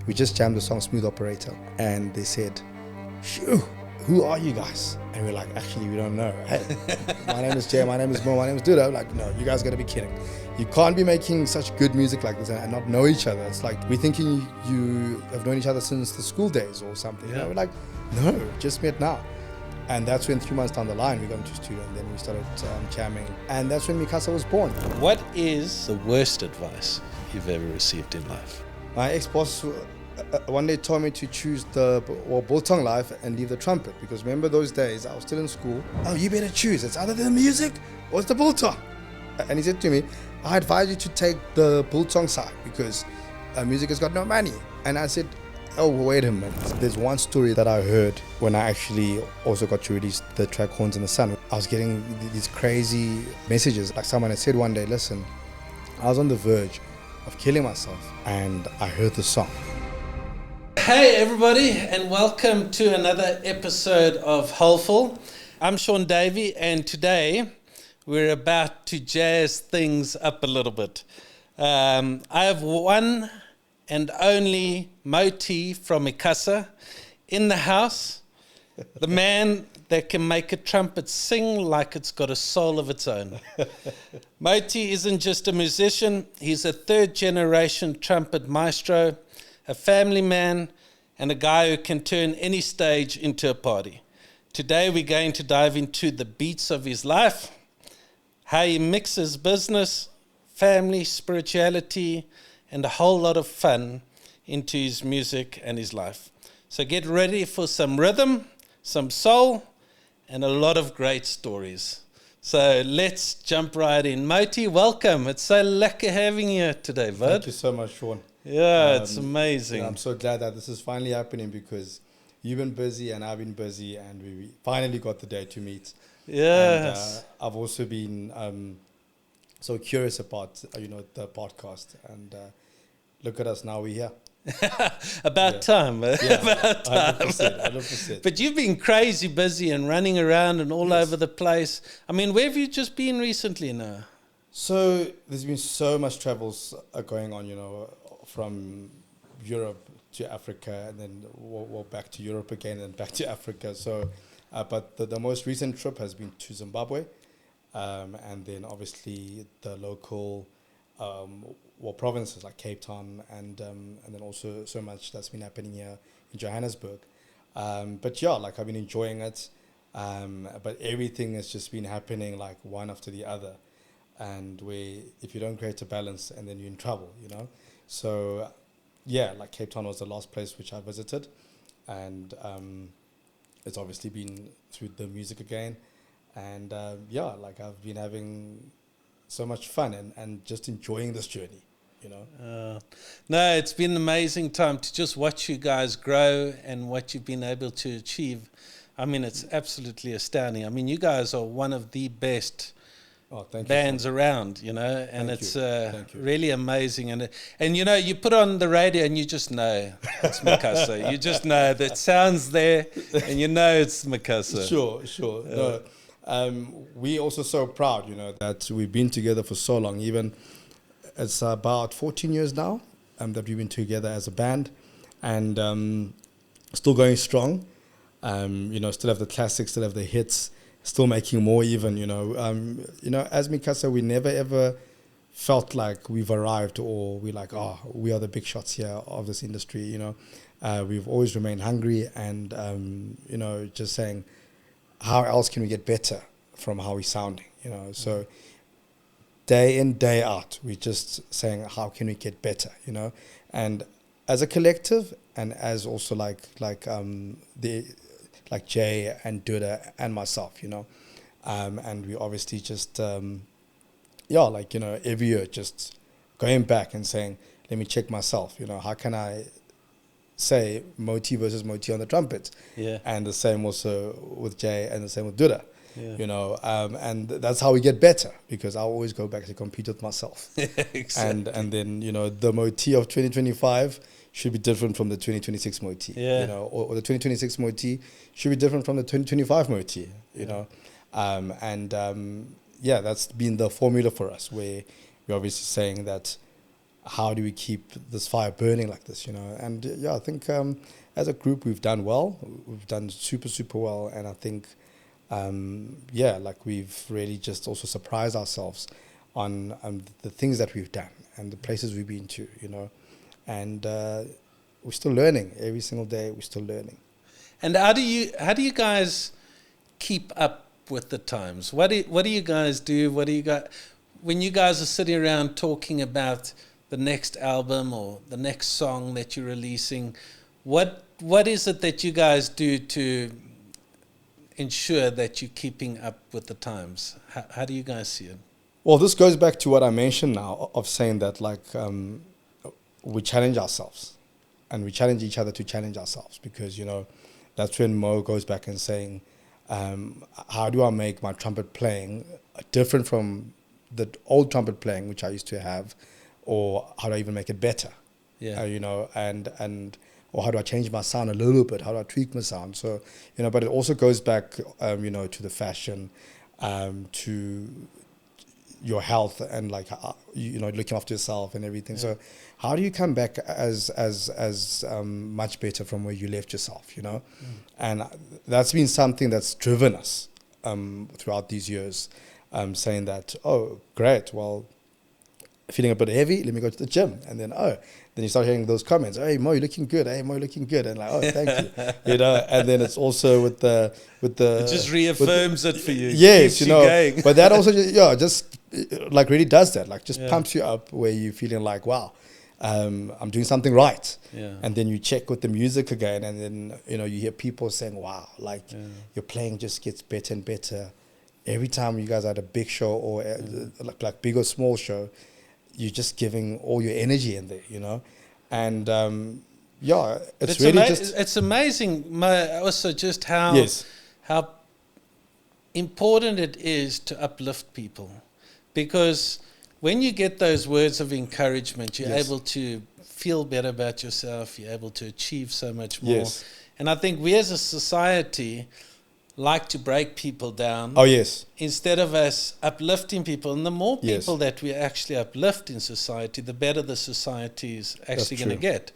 we just jammed the song Smooth Operator, and they said, "Shoo, who are you guys?" And we're like, "Actually, we don't know." "Hey, my name is Jay, my name is Mo, my name is Duda." I'm like, "No, you guys gotta be kidding. You can't be making such good music like this and not know each other. It's like we're thinking you have known each other since the school days or something." Yeah. We're like, "No, just met now." And that's when 3 months down the line, we got into studio, and then we started jamming. And that's when Mi Casa was born. What is the worst advice you've ever received in life? My ex-boss one day told me to choose the biltong life and leave the trumpet, because remember those days I was still in school. "Oh, you better choose. It's either the music or it's the biltong." And he said to me, "I advise you to take the biltong side because music has got no money." And I said, "Oh, wait a minute." There's one story that I heard when I actually also got to release the track Horns in the Sun. I was getting these crazy messages. Like someone had said one day, "Listen, I was on the verge of killing myself and I heard the song." Hey everybody, and welcome to another episode of Wholeful. I'm Sean Davey, and today we're about to jazz things up a little bit. I have one and only Moti from Mi Casa in the house, the man that can make a trumpet sing like it's got a soul of its own. Moti isn't just a musician, he's a third generation trumpet maestro, a family man, and a guy who can turn any stage into a party. Today we're going to dive into the beats of his life, how he mixes business, family, spirituality, and a whole lot of fun into his music and his life. So get ready for some rhythm, some soul, and a lot of great stories. So let's jump right in. Moti, welcome. It's so lekker having you today, bud. Thank you so much, Sean. Yeah, it's amazing. I'm so glad that this is finally happening because you've been busy and I've been busy, and we finally got the day to meet. Yes. And, I've also been so curious about the podcast, and look at us now, we're here. About time. Yeah, About time. 100%. But you've been crazy busy and running around and all over the place. I mean, where have you just been recently now? So there's been so much travels going on, from Europe to Africa, and then we're back to Europe again and back to Africa. So, but the most recent trip has been to Zimbabwe, and then obviously the local provinces like Cape Town, and then also so much that's been happening here in Johannesburg. But yeah, like I've been enjoying it, but everything has just been happening like one after the other, and if you don't create a balance, and then you're in trouble, So yeah, like Cape Town was the last place which I visited, and it's obviously been through the music again, and yeah, like I've been having so much fun and just enjoying this journey, No, it's been an amazing time to just watch you guys grow and what you've been able to achieve. I mean, it's absolutely astounding. I mean, you guys are one of the best bands around, and it's really amazing. And you put on the radio and you just know it's Mi Casa. You just know that sounds there, and it's Mi Casa. Sure. No, we're also so proud, that we've been together for so long. Even it's about 14 years now that we've been together as a band, and still going strong. Still have the classics, still have the hits. Still making more even, as Mi Casa, we never ever felt like we've arrived or we're like, we are the big shots here of this industry, We've always remained hungry and, just saying, how else can we get better from how we're sounding, So day in, day out, we're just saying, how can we get better, And as a collective, and as also like Jay and Duda and myself, and we obviously just, every year just going back and saying, let me check myself, how can I say Moti versus Moti on the trumpet? Yeah. And the same also with Jay and the same with Duda, Yeah. and that's how we get better, because I always go back to compete with myself. Exactly. And then, the Moti of 2025 should be different from the 2026 Moti, or the 2026 Moti should be different from the 2025 Moti, that's been the formula for us, where we're obviously saying that how do we keep this fire burning like this, you know? And yeah, I think as a group we've done well. We've done super, super well. And I think, like we've really just also surprised ourselves on the things that we've done and the places we've been to, you know? And we're still learning. Every single day we're still learning. And how do you guys keep up with the times? What do you guys do? When you guys are sitting around talking about the next album or the next song that you're releasing, what is it that you guys do to ensure that you're keeping up with the times? How do you guys see it? Well, this goes back to what I mentioned now of saying that like we challenge ourselves and we challenge each other to challenge ourselves, because, you know, that's when Mo goes back and saying, how do I make my trumpet playing different from the old trumpet playing which I used to have, or how do I even make it better? Yeah. You know, or how do I change my sound a little bit? How do I tweak my sound? So, you know, but it also goes back, you know, to the fashion, to your health and like, you know, looking after yourself and everything. Yeah. So how do you come back as much better from where you left yourself, you know? And that's been something that's driven us throughout these years, saying that, oh, great, well, feeling a bit heavy, let me go to the gym. And then you start hearing those comments, hey, Mo, you're looking good. Hey, Mo, you're looking good. And like, oh, thank you. You know, and then it's also with the it just reaffirms it for you. Yes, you know, going. But that also just like really does that, like just pumps you up where you're feeling like, wow, I'm doing something right. Yeah. And then you check with the music again, and then, you know, you hear people saying, wow, like your playing just gets better and better. Every time you guys are at a big show or like big or small show, you're just giving all your energy in there, you know? And it's really it's amazing also just how important it is to uplift people. Because when you get those words of encouragement, you're able to feel better about yourself, you're able to achieve so much more. Yes. And I think we as a society like to break people down. Oh, yes. Instead of us uplifting people. And the more people that we actually uplift in society, the better the society is actually going to get.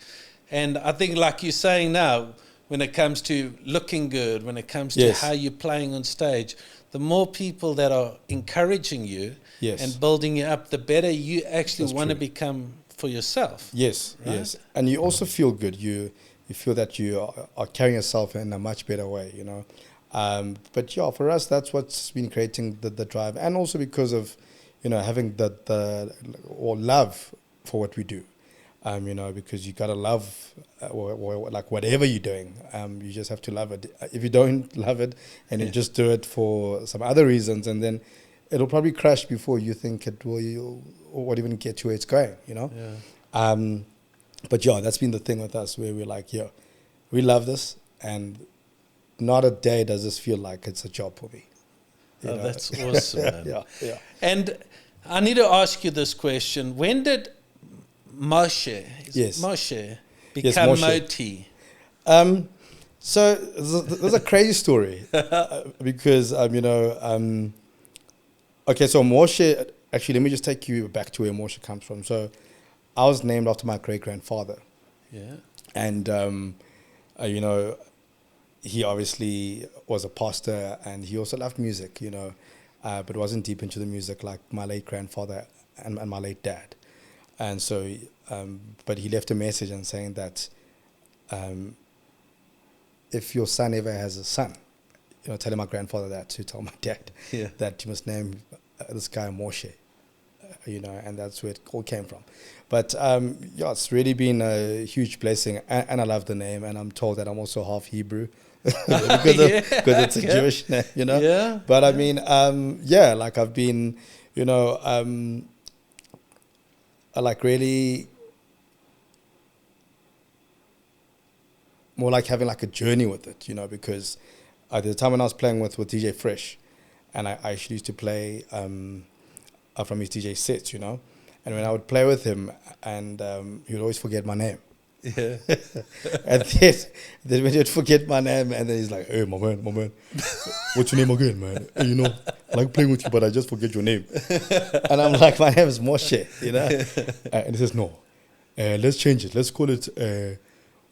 And I think, like you're saying now, when it comes to looking good, when it comes to how you're playing on stage, the more people that are encouraging you and building you up, the better you actually want to become for yourself. Yes, right? yes. And you also feel good. You feel that you are carrying yourself in a much better way, you know. But yeah, for us, that's what's been creating the drive, and also because of, you know, having the love for what we do, you know, because you gotta love or like whatever you're doing, you just have to love it. If you don't love it and you just do it for some other reasons, and then it'll probably crash before you think it will or even get to where it's going, you know. Yeah. But yeah, that's been the thing with us, where we're like, we love this, and not a day does this feel like it's a job for me. Oh, that's awesome, man. Yeah. And I need to ask you this question. When did Moshe become Moti? So there's a crazy story because, you know, okay, so Moshe, actually, let me just take you back to where Moshe comes from. So I was named after my great-grandfather. Yeah. And, you know, he obviously was a pastor, and he also loved music, you know, but wasn't deep into the music like my late grandfather and my late dad. And so, but he left a message and saying that if your son ever has a son, you know, telling my grandfather that to tell my dad that you must name this guy Moshe, you know, and that's where it all came from. But it's really been a huge blessing, and I love the name, and I'm told that I'm also half Hebrew. because it's a Jewish name, you know. Yeah. But I mean, like I've been, you know, like really more like having like a journey with it, you know, because at the time when I was playing with DJ Fresh, and I actually used to play from his DJ sets, you know, and when I would play with him, and he would always forget my name. Yeah. And then when you'd forget my name, and then he's like, hey, my man, what's your name again, man? Hey, you know, I like playing with you, but I just forget your name. And I'm like, my name is Moshe, you know? And he says, no, let's change it. Let's call it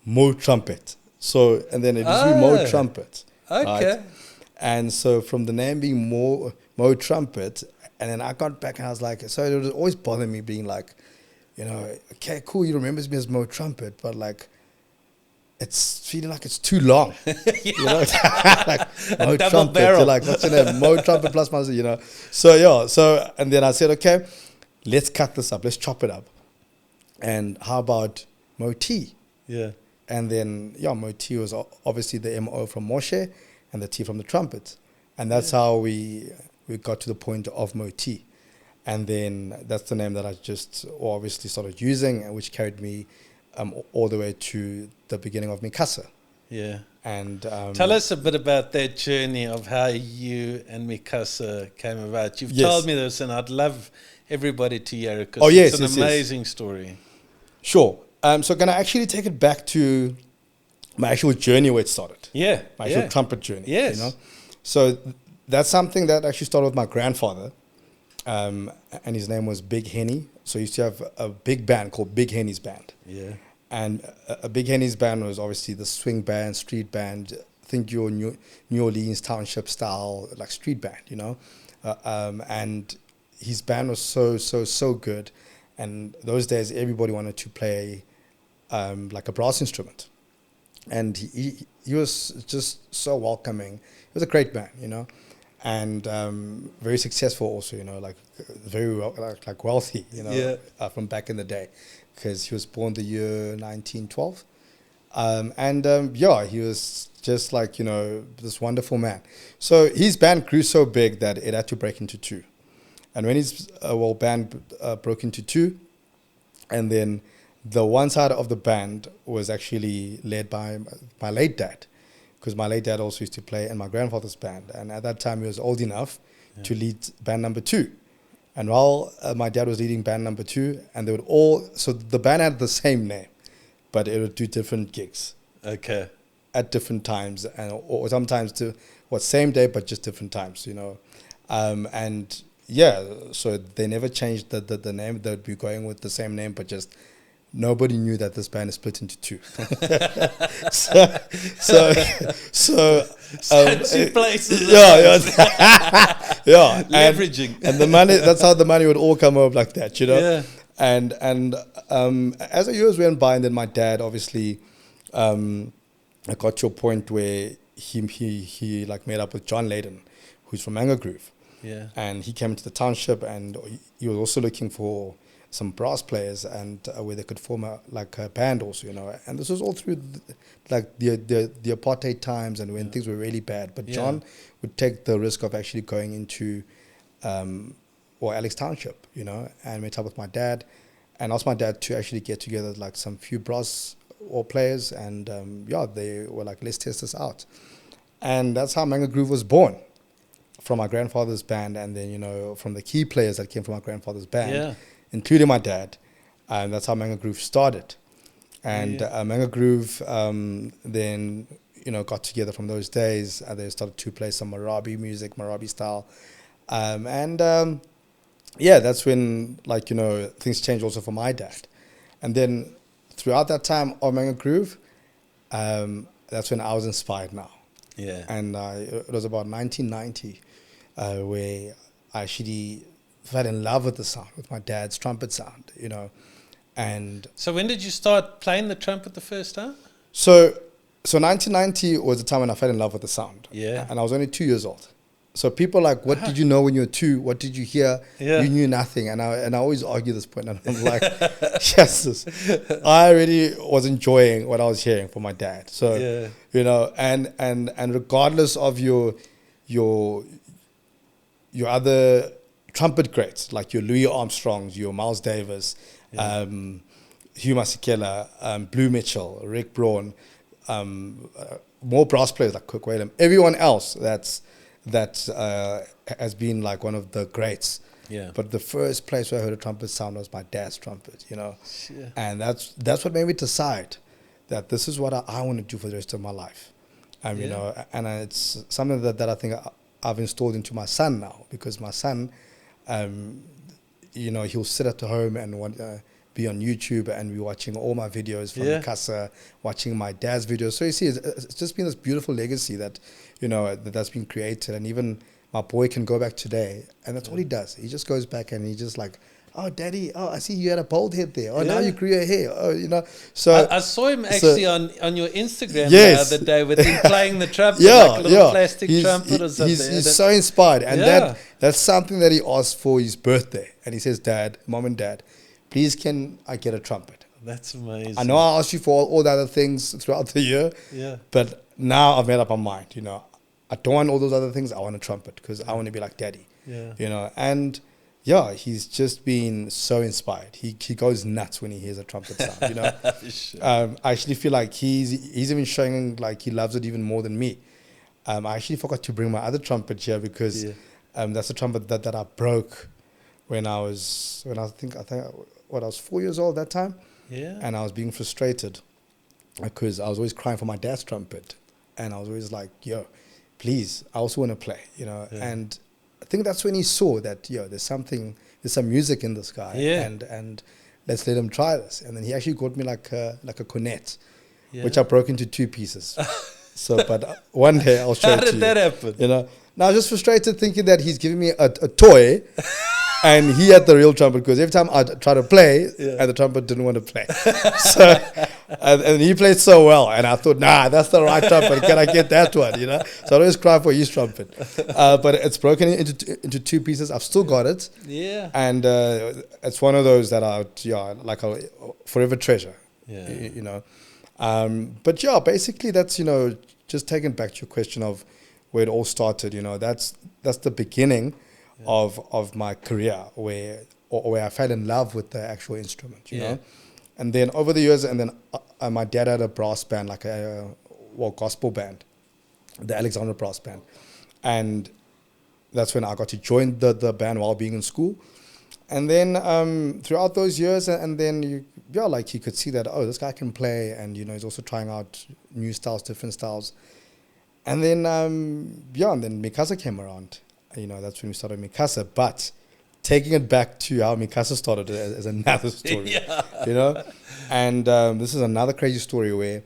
Mo Trumpet. So, and then it used to be Mo Trumpet. Okay. Right? And so from the name being Mo Trumpet, and then I got back and I was like, so it was always bothering me being like, you know, okay, cool, you remember me as Mo Trumpet, but like, it's feeling like it's too long. You know, like Mo Trumpet. barrel. You're like, what's your name? Mo Trumpet plus Mo, you know. So yeah, so and then I said, okay, let's cut this up, let's chop it up. And how about Mo T? Yeah. And then Mo T was obviously the MO from Moshe and the T from the trumpet. And that's how we got to the point of Mo T. And then that's the name that I just obviously started using, and which carried me all the way to the beginning of Mi Casa. Yeah. And tell us a bit about that journey of how you and Mi Casa came about. You've Yes. told me this, and I'd love everybody to hear it, Oh, because yes, it's an yes, yes. amazing story. Sure. So can I actually take it back to my actual journey where it started? Yeah. My actual trumpet journey. Yes. You know? So that's something that actually started with my grandfather. And his name was Big Henny. So he used to have a big band called Big Henny's Band. Yeah. And a Big Henny's Band was obviously the swing band, street band. Think your New Orleans township style, like street band, you know. And his band was so good. And those days, everybody wanted to play like a brass instrument. And he was just so welcoming. He was a great man, you know. And very successful also, you know, like very like wealthy, you know, from back in the day, because he was born the year 1912. He was just like, you know, this wonderful man. So his band grew so big that it had to break into two. And when his band broke into two, and then the one side of the band was actually led by my late dad, because my late dad also used to play in my grandfather's band. And at that time, he was old enough to lead band number two. And while my dad was leading band number two, and they would so the band had the same name, but it would do different gigs. Okay. At different times, or sometimes same day, but just different times, you know. So they never changed the name. They would be going with the same name, but just nobody knew that this band is split into two. Two places. Leveraging. And the money, that's how the money would all come over like that, you know? Yeah. And as the years went by, and then my dad obviously I got to a point where he like made up with John Layden, who's from Mangagroove. Yeah. And he came into the township, and he was also looking for some brass players, and where they could form a band also, you know. And this was all through the apartheid times, and when things were really bad. But John would take the risk of actually going into Alex Township, you know, and met up with my dad, and asked my dad to actually get together like some few brass players, and they were like, let's test this out. And that's how Mangagroove was born, from my grandfather's band, and then, you know, from the key players that came from my grandfather's band, including my dad. And that's how Mangagroove started. And Mangagroove then, you know, got together from those days, and they started to play some Marabi music, Marabi style. That's when, like, you know, things changed also for my dad. And then throughout that time of Mangagroove, that's when I was inspired now. Yeah. And it was about 1990 where I actually fell in love with the sound, with my dad's trumpet sound, you know. And so when did you start playing the trumpet the first time? So 1990 was the time when I fell in love with the sound. Yeah. And I was only 2 years old. So people are like, what did you know when you were 2? What did you hear? Yeah. You knew nothing. And I always argue this point. And I'm like, yes, I really was enjoying what I was hearing from my dad. So, you know, and regardless of your other trumpet greats, like your Louis Armstrongs, your Miles Davis, Hugh Masekela, Blue Mitchell, Rick Braun, more brass players like Cook Whalum, everyone else that has been like one of the greats. Yeah. But the first place where I heard a trumpet sound was my dad's trumpet, you know. Yeah. And that's what made me decide that this is what I want to do for the rest of my life. You know, and it's something that I think I've installed into my son now, because my son, you know, he'll sit at home and be on YouTube and be watching all my videos from Mi Casa, watching my dad's videos. So you see, it's just been this beautiful legacy that, that's been created. And even my boy can go back today, and that's all he does. He just goes back and he just like, oh, daddy, I see you had a bald head there. Oh, now you grew your hair. Oh. So I saw him actually on your Instagram the other day with him playing the trumpet, like a little plastic trumpet or something. He's so inspired. And that's something that he asked for his birthday. And he says, Dad, Mom and Dad, please can I get a trumpet? That's amazing. I know I asked you for all the other things throughout the year. Yeah. But now I've made up my mind, I don't want all those other things. I want a trumpet because I want to be like Daddy. Yeah. And he's just been so inspired. He goes nuts when he hears a trumpet sound, Sure. I actually feel like he's even showing like he loves it even more than me. I actually forgot to bring my other trumpet here because that's a trumpet that I broke when I think I was 4 years old that time. Yeah. And I was being frustrated because I was always crying for my dad's trumpet. And I was always like, yo, please, I also want to play, And I think that's when he saw that, there's some music in this guy. And let's let him try this. And then he actually got me like a cornet, which I broke into 2 pieces. But one day I'll show it to you. How did that happen? Now I was just frustrated thinking that he's giving me a toy. And he had the real trumpet because every time I try to play, and the trumpet didn't want to play. So, and he played so well. And I thought, nah, that's the right trumpet. Can I get that one? So I always cry for his trumpet. But it's broken into 2 pieces. I've still got it. Yeah. And it's one of those that I'll forever treasure. Yeah. But basically that's, just taking back to your question of where it all started, that's the beginning of my career where I fell in love with the actual instrument, you know. And then over the years, and then my dad had a brass band, like gospel band, the Alexandra Brass Band. And that's when I got to join the band while being in school. And then throughout those years, and then you could see that, this guy can play, and, he's also trying out new styles, different styles. And then, and then Mi Casa came around. That's when we started Mi Casa. But taking it back to how Mi Casa started is another story, And this is another crazy story where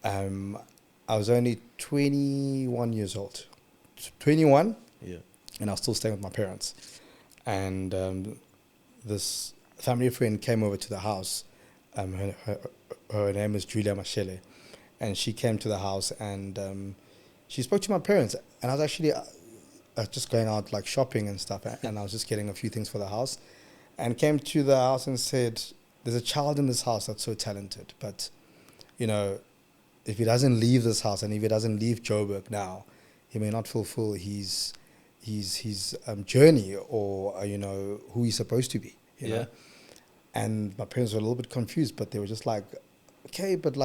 I was only 21 years old. 21, and I was still staying with my parents. And this family friend came over to the house. Her name is Julia Mashele. And she came to the house and she spoke to my parents. And I was actually just going out like shopping and stuff. And I was just getting a few things for the house. And came to the house and said, there's a child in this house that's so talented. But, if he doesn't leave this house and if he doesn't leave Joburg now, he may not fulfill his journey or, who he's supposed to be, you know. And my parents were a little bit confused, but they were just like, okay, but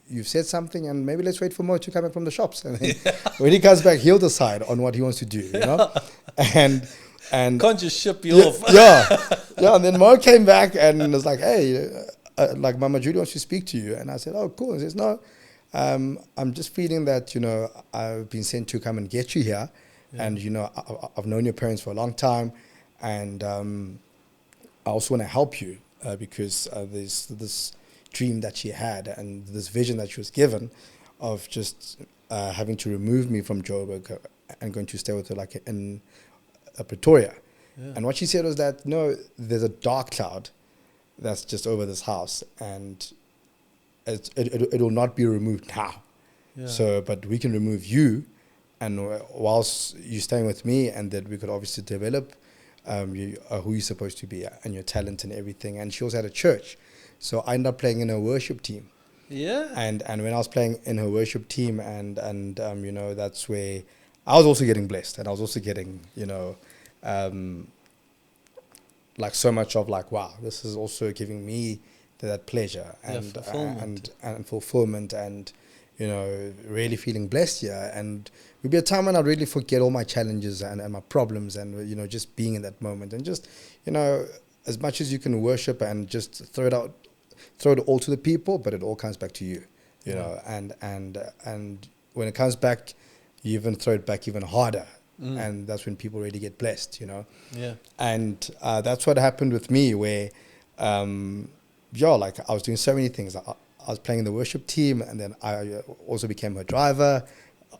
you've said something and maybe let's wait for Mo to come back from the shops. And then when he comes back, he'll decide on what he wants to do, And can't just ship you off. And then Mo came back and was like, hey, Mama Judy wants to speak to you. And I said, oh, cool. He says, no, I'm just feeling that, I've been sent to come and get you here. And, I've known your parents for a long time. And I also want to help you because there's this dream that she had and this vision that she was given of just having to remove me from Joburg and going to stay with her in Pretoria. And what she said was that, no, there's a dark cloud that's just over this house and it will not be removed now. So, but we can remove you, and whilst you're staying with me, and that we could obviously develop who you're supposed to be and your talent and everything. And she also had a church, so I ended up playing in her worship team. And when I was playing in her worship team, and that's where I was also getting blessed, and I was also getting so much of wow, this is also giving me that pleasure and fulfillment and really feeling blessed here. And it would be a time when I really forget all my challenges and my problems and just being in that moment and just as much as you can worship and just throw it all to the people, but it all comes back to you, and when it comes back, you even throw it back even harder. And that's when people really get blessed, And that's what happened with me, where like I was doing so many things. I was playing in the worship team, and then I also became her driver.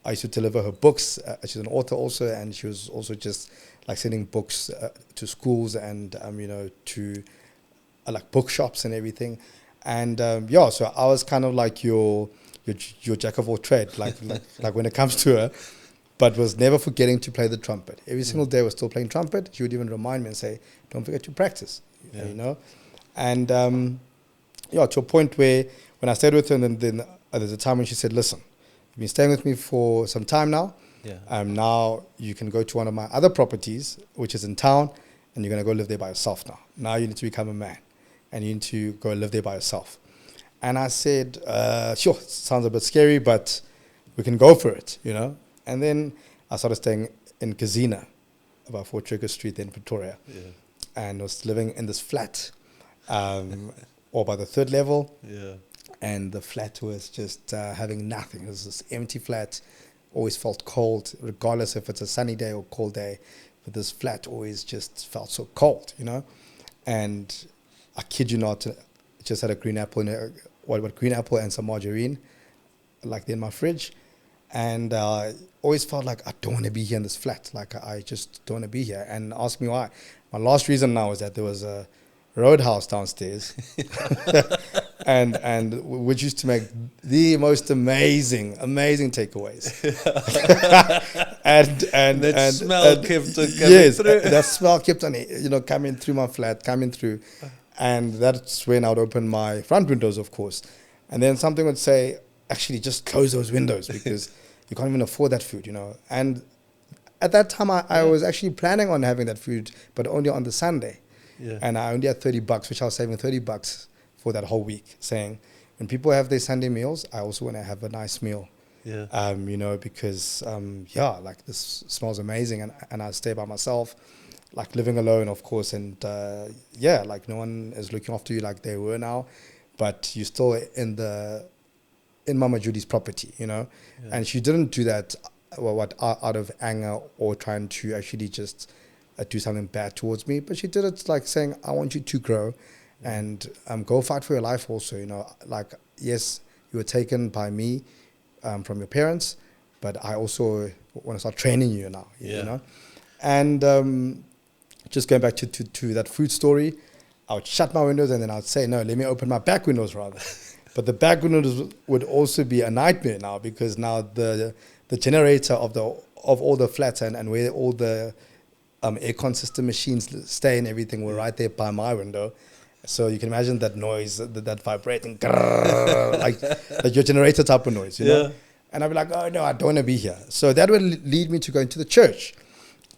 I used to deliver her books. She's an author also, and she was also just like sending books to schools and to like bookshops and everything. And so I was kind of like your jack of all trade, like when it comes to her, but was never forgetting to play the trumpet. Every single day I was still playing trumpet. She would even remind me and say, "Don't forget to practice," And to a point where when I stayed with her, and then there's a time when she said, "Listen, you've been staying with me for some time now. Now you can go to one of my other properties, which is in town, and you're going to go live there by yourself now. Now you need to become a man, and you need to go live there by yourself." And I said, "Sure, sounds a bit scary, but we can go for it, And then I started staying in Kazina, about Fort Trigger Street in Pretoria, and was living in this flat, or by the third level. And the flat was just having nothing. It was this empty flat. Always felt cold, regardless if it's a sunny day or cold day. But this flat always just felt so cold, And I kid you not, just had a green apple, green apple and some margarine, like in my fridge. And always felt like I don't want to be here in this flat. Like I just don't want to be here. And ask me why. My last reason now is that there was a roadhouse downstairs, and which used to make the most amazing takeaways. and that smell kept on coming yes, through. That smell kept on coming through my flat, and that's when I would open my front windows, of course, and then something would say, actually, just close those windows because you can't even afford that food, And at that time, I was actually planning on having that food, but only on the Sunday. And I only had $30, which I was saving $30 for that whole week, saying, when people have their Sunday meals, I also want to have a nice meal. Because, like this smells amazing. And I stay by myself, like living alone, of course. And, like no one is looking after you like they were now. But you're still in Mama Judy's property, And she didn't do that out of anger or trying to actually just do something bad towards me, but she did it like saying, I want you to grow and go fight for your life also, like, yes, you were taken by me from your parents, but I also want to start training you now, you know. And just going back to that food story, I would shut my windows and then I would say, no, let me open my back windows rather. But the back windows would also be a nightmare now, because now the generator of all the flats and where all the aircon system machines stay and everything were right there by my window. So you can imagine that noise, that vibrating, like your generator type of noise, you know? And I'd be like, oh no, I don't want to be here. So that would lead me to go into the church.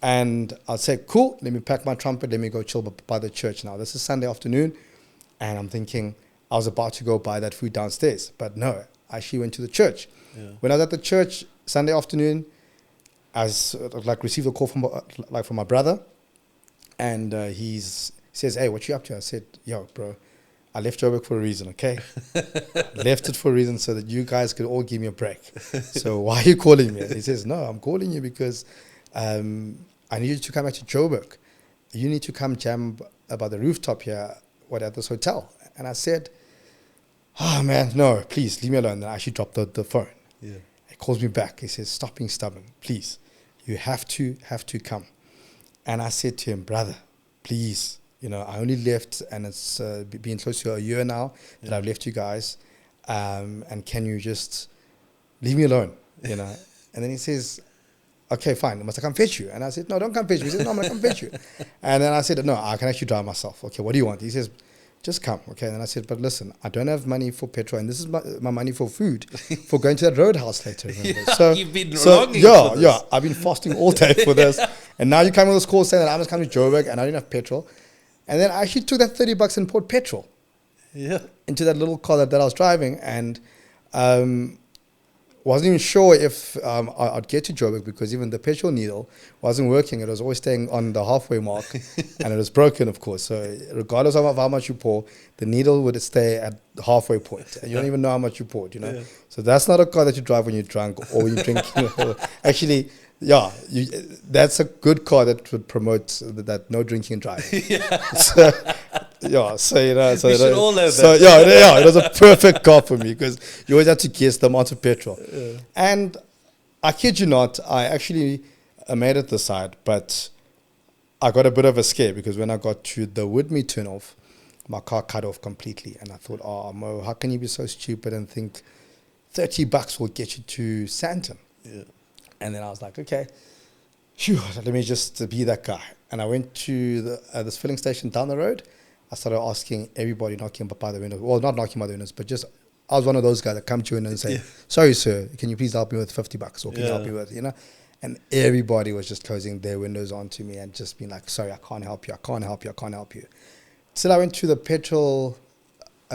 And I'd say, cool, let me pack my trumpet, let me go chill by the church now. This is Sunday afternoon. And I'm thinking, I was about to go buy that food downstairs. But no, I actually went to the church. When I was at the church Sunday afternoon, I received a call from my brother, and he says, hey, what you up to? I said, yo, bro, I left Joburg for a reason, okay? Left it for a reason so that you guys could all give me a break. So why are you calling me? And he says, no, I'm calling you because I need you to come back to Joburg. You need to come jam about the rooftop here at this hotel. And I said, oh, man, no, please, leave me alone. And I actually dropped the phone. He calls me back. He says, stop being stubborn, please. You have to come. And I said to him, brother, please, I only left, and it's been close to a year now that I've left you guys. And can you just leave me alone, And then he says, okay, fine. Must I come fetch you? And I said, no, don't come fetch me. He said, no, I'm going to come fetch you. And then I said, no, I can actually drive myself. Okay, what do you want? He says, just come. Okay. And then I said, but listen, I don't have money for petrol, and this is my money for food, for going to that roadhouse later. So you've been longing for this. I've been fasting all day for this. And now you come with this call saying that I must come to Joburg and I don't have petrol. And then I actually took that $30 and poured petrol into that little car that I was driving, and wasn't even sure if I'd get to Joburg, because even the petrol needle wasn't working. It was always staying on the halfway mark, and it was broken, of course. So regardless of how much you pour, the needle would stay at the halfway point, and you don't even know how much you poured, So that's not a car that you drive when you're drunk or when you're drinking. Actually, that's a good car that would promote that no drinking and driving. So Yeah, so so We should all know so that. it was a perfect car for me because you always had to guess the amount of petrol. And I kid you not, I actually made it this side, but I got a bit of a scare because when I got to the Woodmead turnoff, my car cut off completely, and I thought, oh Mo, how can you be so stupid and think $30 will get you to Santon? Yeah. And then I was like, okay, phew, let me just be that guy. And I went to this filling station down the road. I started asking everybody knocking by the windows. Well, not knocking by the windows, but just, I was one of those guys that come to you and say, sorry, sir, can you please help me with $50? Or can you help me with, And everybody was just closing their windows onto me and just being like, sorry, I can't help you. I can't help you. I can't help you. So I went to the petrol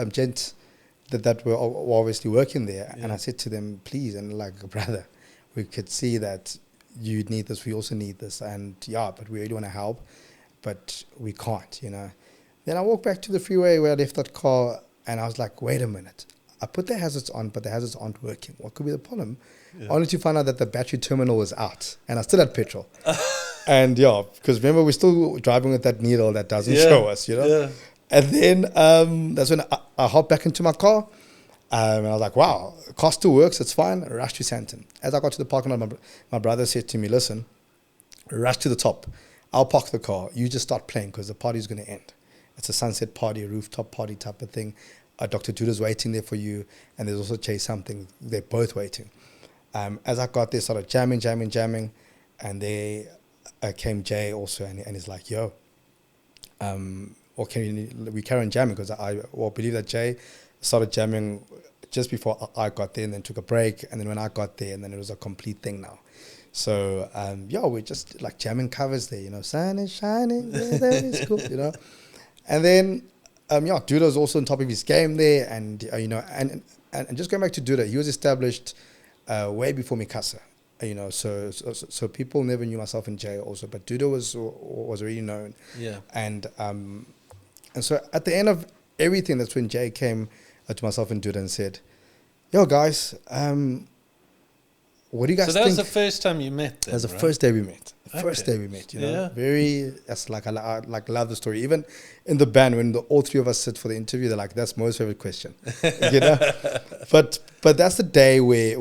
gent that were obviously working there. And I said to them, please, and like, brother, we could see that you need this, we also need this, and but we really want to help, but we can't, Then I walked back to the freeway where I left that car, and I was like, wait a minute, I put the hazards on, but the hazards aren't working. What could be the problem? Only to find out that the battery terminal was out, and I still had petrol. And because remember, we're still driving with that needle that doesn't show us, And then that's when I hopped back into my car. And I was like, wow, the car still works, it's fine. Rush to Santon. As I got to the parking lot, my brother said to me, listen, rush to the top. I'll park the car. You just start playing because the party's going to end. It's a sunset party, a rooftop party type of thing. Dr. Duda's waiting there for you. And there's also Chase Something. They're both waiting. As I got there, started jamming. And there came Jay also. And he's like, yo, or can we carry on jamming? Because I believe that Jay started jamming just before I got there, and then took a break, and then when I got there, and then it was a complete thing now. So we're just like jamming covers there, sun is shining, that is cool, And then Duda was also on top of his game there, and and just going back to Duda, he was established way before Mi Casa, so people never knew myself and Jay also, but Duda was already known, and so at the end of everything, that's when Jay came to myself and Duda and said, yo guys, what do you guys think? So that was the first time you met them, That was the right? first day we met. First day we met, that's like, I love the story. Even in the band, when all three of us sit for the interview, they're like, that's Mo's favorite question, But that's the day where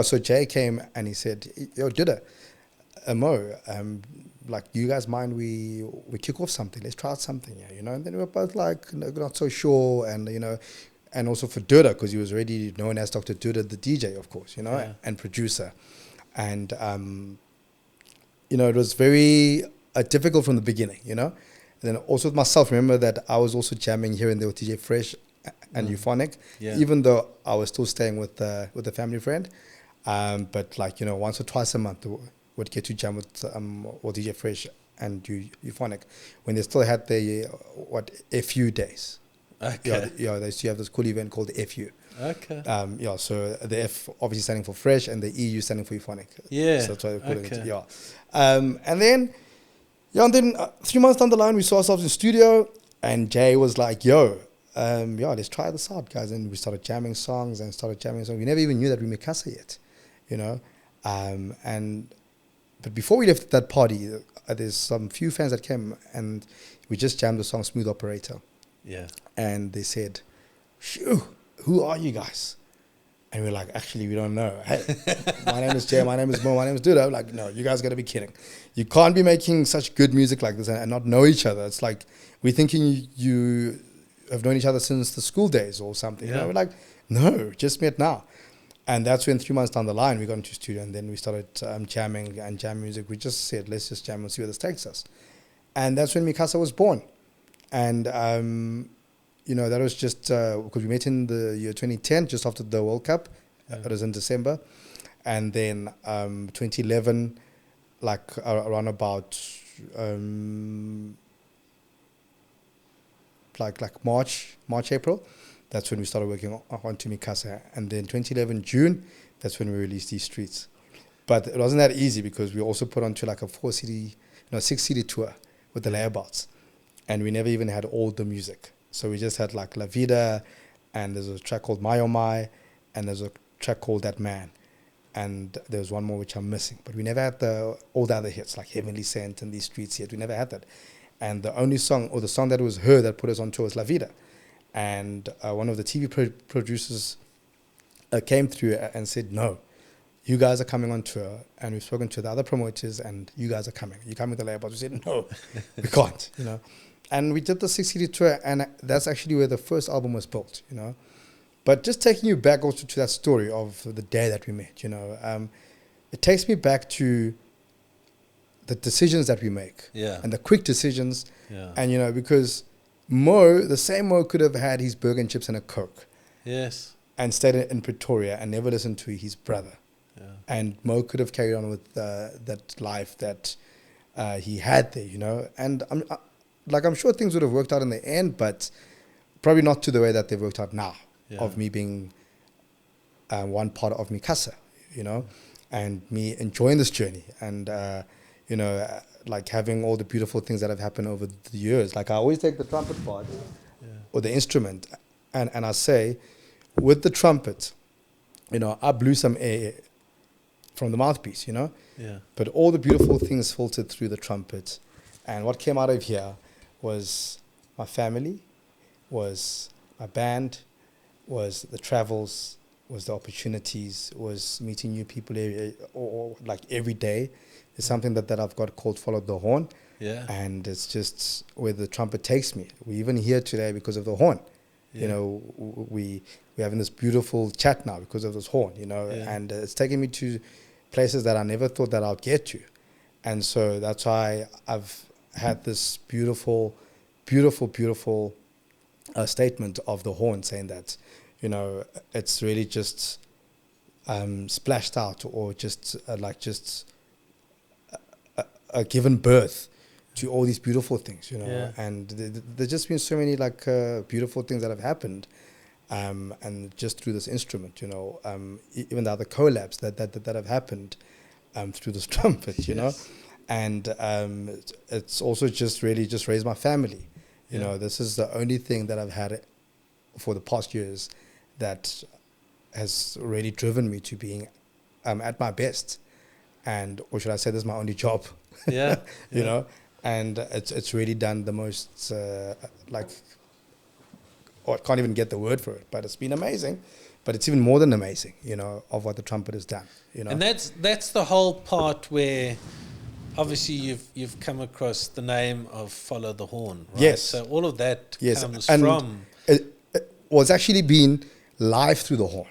so Jay came and he said, yo, Duda, Mo, like, you guys mind we kick off something? Let's try out something, And then we were both like, not so sure, and and also for Duda, because he was already known as Dr. Duda, the DJ, of course, and producer, and it was very difficult from the beginning, And then also with myself, remember that I was also jamming here and there with DJ Fresh and Euphonic, even though I was still staying with a family friend, but like once or twice a month would get to jam with DJ Fresh and Euphonic when they still had the FU days. Okay. They used to have this cool event called the FU. Okay. So the F obviously standing for Fresh and the EU standing for Euphonic. Yeah. So that's why they call it. And then 3 months down the line, we saw ourselves in studio, and Jay was like, yo, let's try this out, guys. And we started jamming songs. We never even knew that we Mi Casa yet, But before we left that party, there's some few fans that came, and we just jammed the song Smooth Operator. Yeah. And they said, shoo, who are you guys? And we're like, actually, we don't know. Hey, my name is Jay, my name is Mo, my name is Duda. I'm like, no, you guys got to be kidding. You can't be making such good music like this and not know each other. It's like, we're thinking you have known each other since the school days or something. Yeah. We're like, no, just met now. And that's when 3 months down the line, we got into the studio, and then we started jamming and jam music. We just said, let's just jam and see where this takes us. And that's when Mi Casa was born. And, that was just because we met in the year 2010, just after the World Cup. It was in December. And then 2011, like around about like March, April, that's when we started working on Mi Casa. And then 2011 June, that's when we released These Streets. But it wasn't that easy because we also put onto like a 6-CD tour with the layabouts. And we never even had all the music. So we just had like La Vida, and there's a track called My Oh My, and there's a track called That Man. And there's one more which I'm missing. But we never had all the other hits like Heavenly Sent and These Streets yet. We never had that. and the only song, or the song that was her that put us on tour, was La Vida. And one of the TV producers came through and said, no, you guys are coming on tour, and we've spoken to the other promoters, and you guys are coming. You come with the labels. We said, no, we can't, you know. And we did the 6 city tour, and that's actually where the first album was built, you know. But just taking you back also to that story of the day that we met, you know, it takes me back to the decisions that we make, and the quick decisions, and, you know, because the same Mo could have had his burger and chips and a Coke, and stayed in Pretoria and never listened to his brother. And Mo could have carried on with that life that he had there, you know. And I'm sure things would have worked out in the end, but probably not to the way that they've worked out now, of me being one part of Mi Casa, you know, and me enjoying this journey, and, you know, like having all the beautiful things that have happened over the years. Like I always take the trumpet part, or the instrument, and I say, with the trumpet, you know, I blew some air from the mouthpiece, you know? But all the beautiful things filtered through the trumpet. And what came out of here was my family, was my band, was the travels, was the opportunities, was meeting new people or like every day. It's something that I've got called Follow the Horn. And it's just where the trumpet takes me. We're even here today because of the horn. You know, we're having this beautiful chat now because of this horn, you know, and it's taken me to places that I never thought that I'd get to. And so that's why I've had this beautiful, beautiful, beautiful statement of the horn saying that, you know, it's really just splashed out, or just given birth to all these beautiful things, you know. And there's just been so many like beautiful things that have happened, and just through this instrument, you know, even the other collabs that have happened through this trumpet, you know. And it's also just really just raised my family, you know. This is the only thing that I've had for the past years that has really driven me to being at my best, and, or should I say, this is my only job, you know. And it's really done the most, like, I can't even get the word for it, but it's been amazing. But it's even more than amazing, you know, of what the trumpet has done, you know. And that's the whole part where, obviously, you've come across the name of Follow the Horn, right? Yes. So all of that comes and from... It was actually been live through the horn.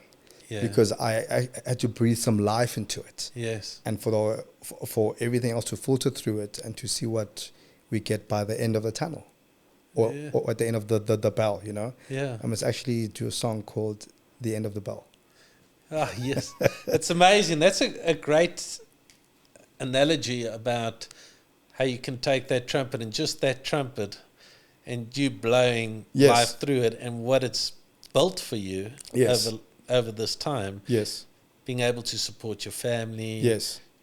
Yeah. Because I had to breathe some life into it. Yes. And for everything else to filter through it and to see what we get by the end of the tunnel, or at the end of the bell, you know. Yeah. I must actually do a song called The End of the Bell. Ah, yes. It's amazing. That's a great analogy about how you can take that trumpet, and just that trumpet, and you blowing life through it, and what it's built for you over this time. Yes. Being able to support your family,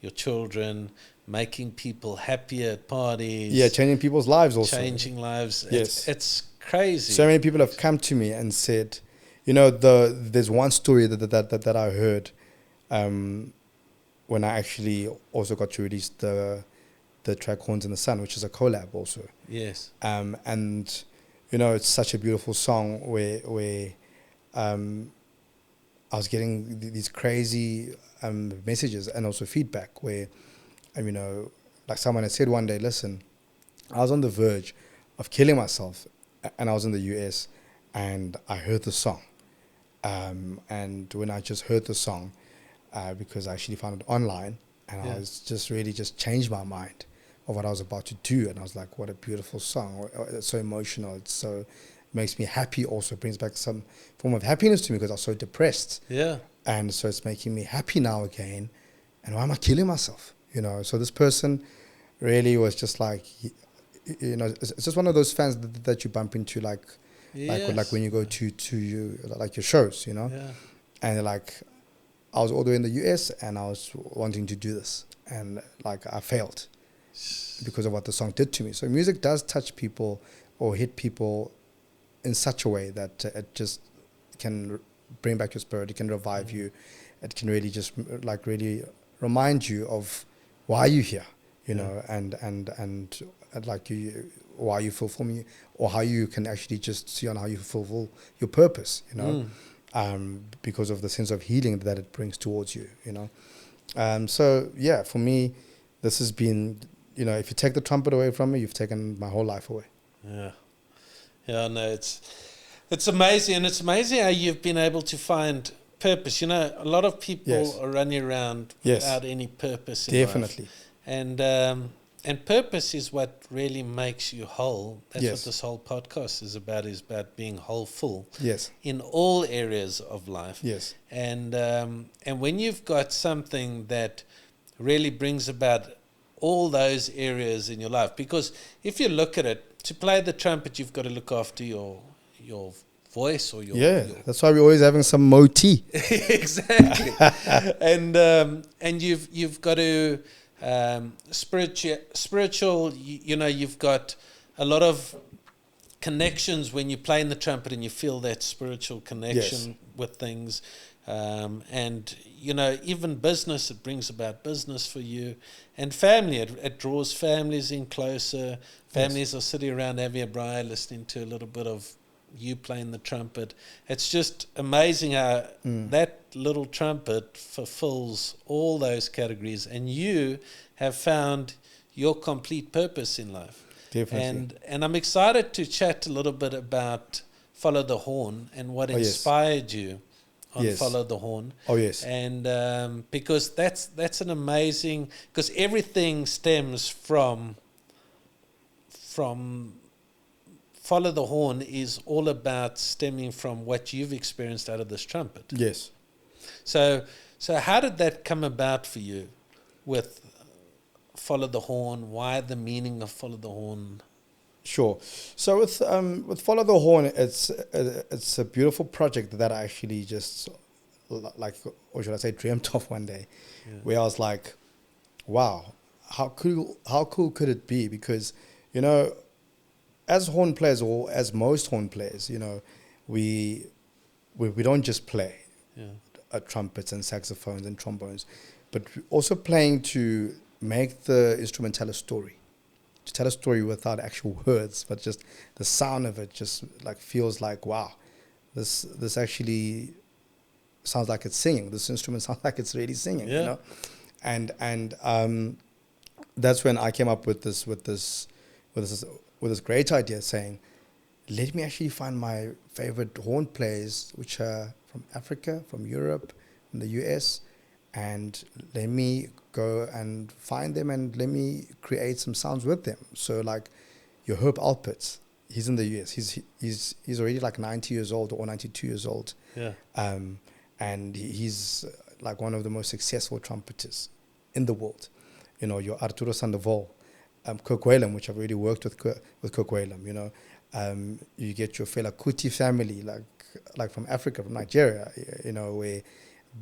your children, making people happier at parties. Yeah, changing people's lives also. Changing lives. Yes. It's crazy. So many people have come to me and said, you know, there's one story that I heard when I actually also got to release the track Horns in the Sun, which is a collab also. Yes. And, you know, it's such a beautiful song where I was getting these crazy messages and also feedback where, you know, like someone had said one day, listen, I was on the verge of killing myself, and I was in the US, and I heard the song. And when I just heard the song, because I actually found it online, and I was just really just changed my mind of what I was about to do. And I was like, what a beautiful song. It's so emotional. It's so... makes me happy also. Brings back some form of happiness to me because I was so depressed. Yeah. And so it's making me happy now again. And why am I killing myself? You know, so this person really was just like, you know, it's just one of those fans that you bump into, like when you go to your shows, you know. Yeah. And they're like, I was all the way in the US and I was wanting to do this. And like I failed because of what the song did to me. So music does touch people or hit people in such a way that it just can bring back your spirit. It can revive you. It can really just like really remind you of why you're here, you know, and like why you fulfill me, or how you can actually just see on how you fulfill your purpose, you know, because of the sense of healing that it brings towards you, you know. So yeah, for me, this has been, you know, if you take the trumpet away from me, you've taken my whole life away. Yeah. Yeah, no, it's amazing, and it's amazing how you've been able to find purpose. You know, a lot of people are running around without any purpose in Definitely. life. And purpose is what really makes you whole. That's what Yes. this whole podcast is about being wholeful. Yes. In all areas of life. Yes. And when you've got something that really brings about all those areas in your life, because if you look at it, to play the trumpet, you've got to look after your voice or your that's why we're always having some moti. Exactly. And you've got to spiritual, you know, you've got a lot of connections when you play in the trumpet, and you feel that spiritual connection with things. And, you know, even business, it brings about business for you. And family, it draws families in closer. Families are sitting around having a braai, listening to a little bit of you playing the trumpet. It's just amazing how that little trumpet fulfills all those categories. And you have found your complete purpose in life. Definitely. And I'm excited to chat a little bit about Follow the Horn and what inspired you on Follow the Horn. Oh, yes. And because that's an amazing, because everything stems from Follow the Horn is all about stemming from what you've experienced out of this trumpet. Yes. So how did that come about for you with Follow the Horn? Why the meaning of Follow the Horn? Sure. So with Follow the Horn, it's a beautiful project that I actually just or should I say dreamt of one day, where I was like, wow, how cool could it be? Because, you know, as horn players, or as most horn players, you know, we don't just play trumpets and saxophones and trombones, but we're also playing to make the instrument tell a story. To tell a story without actual words, but just the sound of it just like feels like, wow, this actually sounds like it's singing. This instrument sounds like it's really singing, you know? And that's when I came up with this great idea, saying, let me actually find my favorite horn players, which are from Africa, from Europe, from the US, and let me go and find them and let me create some sounds with them. So like your Herb Alpert, he's in the US. He's already like 90 years old or 92 years old. Yeah. And he's like one of the most successful trumpeters in the world. You know, your Arturo Sandoval, Kirk Whalum, which I've already worked with Kirk Whalum, you know. You get your Fela Kuti family, like from Africa, from Nigeria, you know, where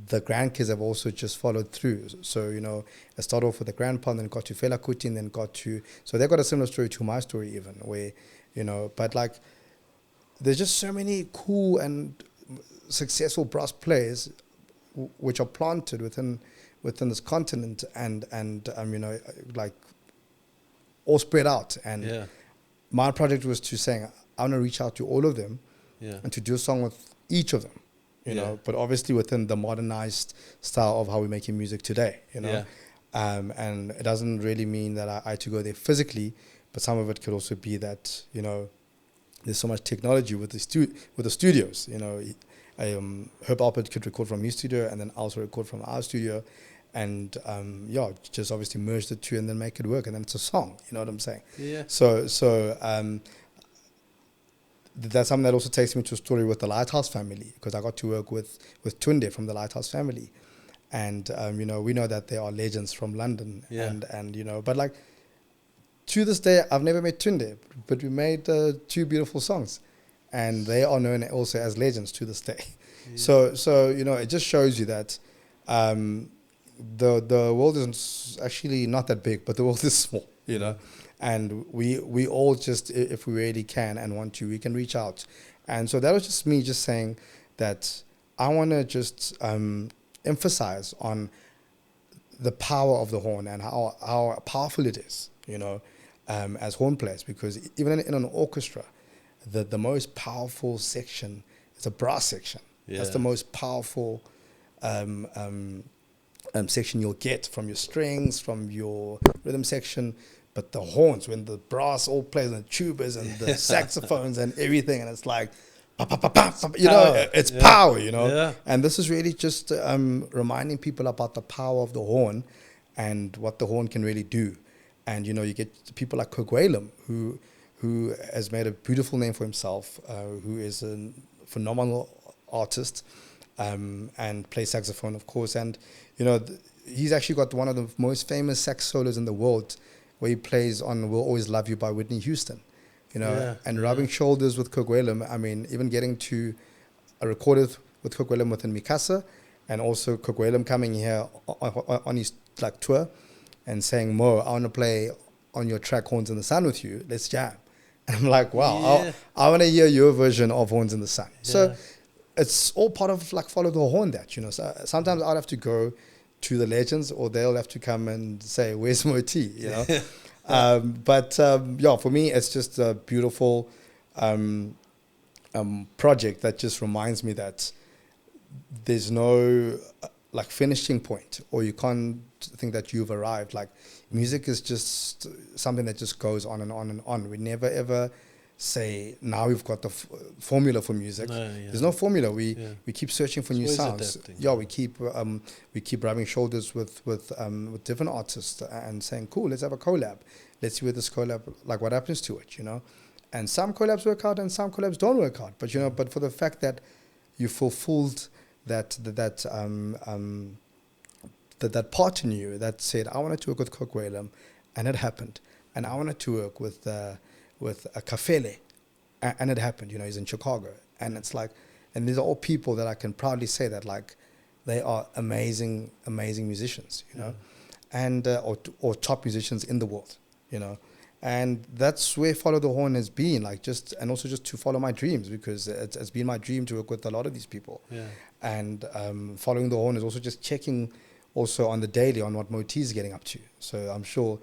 the grandkids have also just followed through. So, you know, I started off with the grandpa, and then got to Fela Kuti, and then got to... So they've got a similar story to my story even, where, you know, but like, there's just so many cool and successful brass players which are planted within this continent and you know, like, all spread out. And my project was to say, I want to reach out to all of them and to do a song with each of them. You know, but obviously within the modernized style of how we're making music today, you know. And it doesn't really mean that I had to go there physically, but some of it could also be that, you know, there's so much technology with the studios, you know. Herb Alpert could record from his studio, and then I also record from our studio, and just obviously merge the two and then make it work, and then it's a song, you know what I'm saying? Yeah. So that's something that also takes me to a story with the Lighthouse family, because I got to work with Tunde from the Lighthouse family. And, you know, we know that they are legends from London. And you know, but like, to this day, I've never met Tunde, but we made 2 beautiful songs. And they are known also as legends to this day. So you know, it just shows you that the world is actually not that big, but the world is small, you know. And we all just, if we really can and want to, we can reach out. And so that was just me just saying that I want to just emphasize on the power of the horn and how powerful it is, you know. as horn players, because even in an orchestra, the most powerful section is a brass section. Yeah. That's the most powerful section you'll get from your strings, from your rhythm section. But the horns, when the brass all plays and the tubas and the saxophones and everything, and it's like, pa, pa, pa, pa, pa, you know, it's power, you know. Yeah. And this is really just reminding people about the power of the horn and what the horn can really do. And, you know, you get people like Wholeful, who has made a beautiful name for himself, who is a phenomenal artist, and plays saxophone, of course. And, you know, he's actually got one of the most famous sax solos in the world, where he plays on We'll Always Love You by Whitney Houston, you know, and rubbing shoulders with Wholeful. I mean, even getting to recorded with Wholeful within Mi Casa, and also Wholeful coming here on his like tour and saying, Mo, I want to play on your track Horns in the Sun with you. Let's jam. And I'm like, wow, I want to hear your version of Horns in the Sun. Yeah. So it's all part of like follow the horn that, you know. So sometimes I'd have to go to the legends, or they'll have to come and say, where's Mo T, you know. But for me, it's just a beautiful project that just reminds me that there's no like finishing point, or you can't think that you've arrived. Like, music is just something that just goes on and on and on. We never ever say, now we've got the formula for music. There's no formula. We keep searching for new sounds. Adapting. We keep rubbing shoulders with different artists and saying, cool, let's have a collab. Let's see where this collab, like, what happens to it, you know. And some collabs work out and some collabs don't work out. But, you know, but for the fact that you fulfilled that part in you that said, I wanted to work with Wholeful, and it happened. And I wanted to work with a Kafele, and it happened. You know, he's in Chicago, and it's like, and these are all people that I can proudly say that, like, they are amazing musicians, you know, and or top musicians in the world, you know. And that's where Follow the Horn has been, like, just, and also just to follow my dreams, because it's been my dream to work with a lot of these people. And Following the Horn is also just checking also on the daily on what Mo T is getting up to. So I'm sure,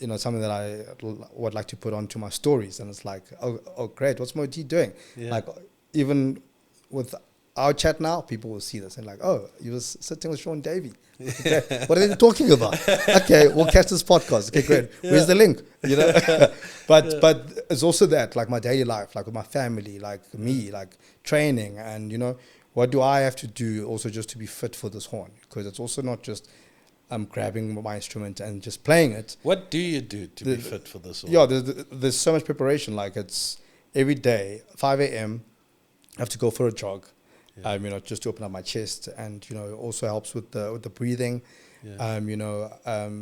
you know, something that I would like to put onto my stories, and it's like, oh great, what's Mo T doing? Like, even with our chat now, people will see this and like, oh, you was sitting with Sean Davey. Okay, what are they talking about? Okay, we'll catch this podcast. Okay, great. Where's the link? You know, but it's also that, like, my daily life, like with my family, like me, like training, and, you know, what do I have to do also just to be fit for this horn? Because it's also not just grabbing my instrument and just playing it. What do you do to be fit for this horn? Yeah, there's so much preparation. Like, it's every day, 5 a.m., I have to go for a jog. You know, just to open up my chest, and, you know, it also helps with the breathing. You know,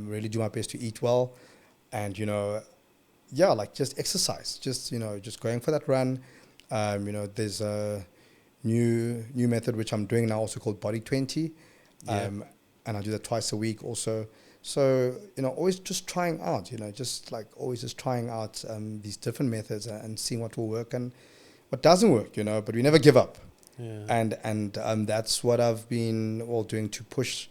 really do my best to eat well, and, you know, like, just exercise, just, you know, just going for that run. You know, there's a new method which I'm doing now, also called Body 20, and I do that twice a week also. So, you know, always just trying out, you know, just like always just trying out these different methods and seeing what will work and what doesn't work, you know, but we never give up. And that's what I've been doing to push,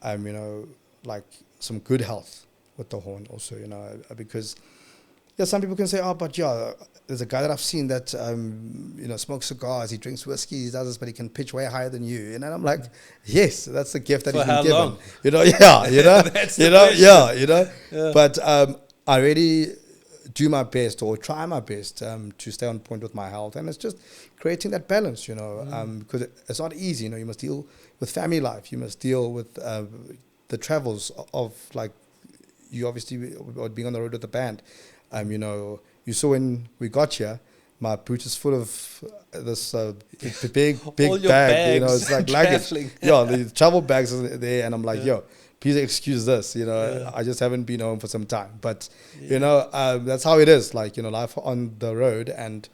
you know, like, some good health with the horn also, you know, because some people can say, oh, but there's a guy that I've seen that, you know, smokes cigars, he drinks whiskey, he does this, but he can pitch way higher than you. And I'm like, yes, that's the gift that he's been given. Long? You know, you know, that's you know, you know. But I really do my best, or try my best, to stay on point with my health, and it's just creating that balance, you know, because it's not easy. You know, you must deal with family life, you must deal with the travels of, like, you obviously being on the road with the band. You know, you saw when we got here, my boot is full of this big bag. You know, it's like luggage. The travel bags are there, and I'm like, please excuse this. You know, I just haven't been home for some time. But you know, that's how it is. Like, you know, life on the road, and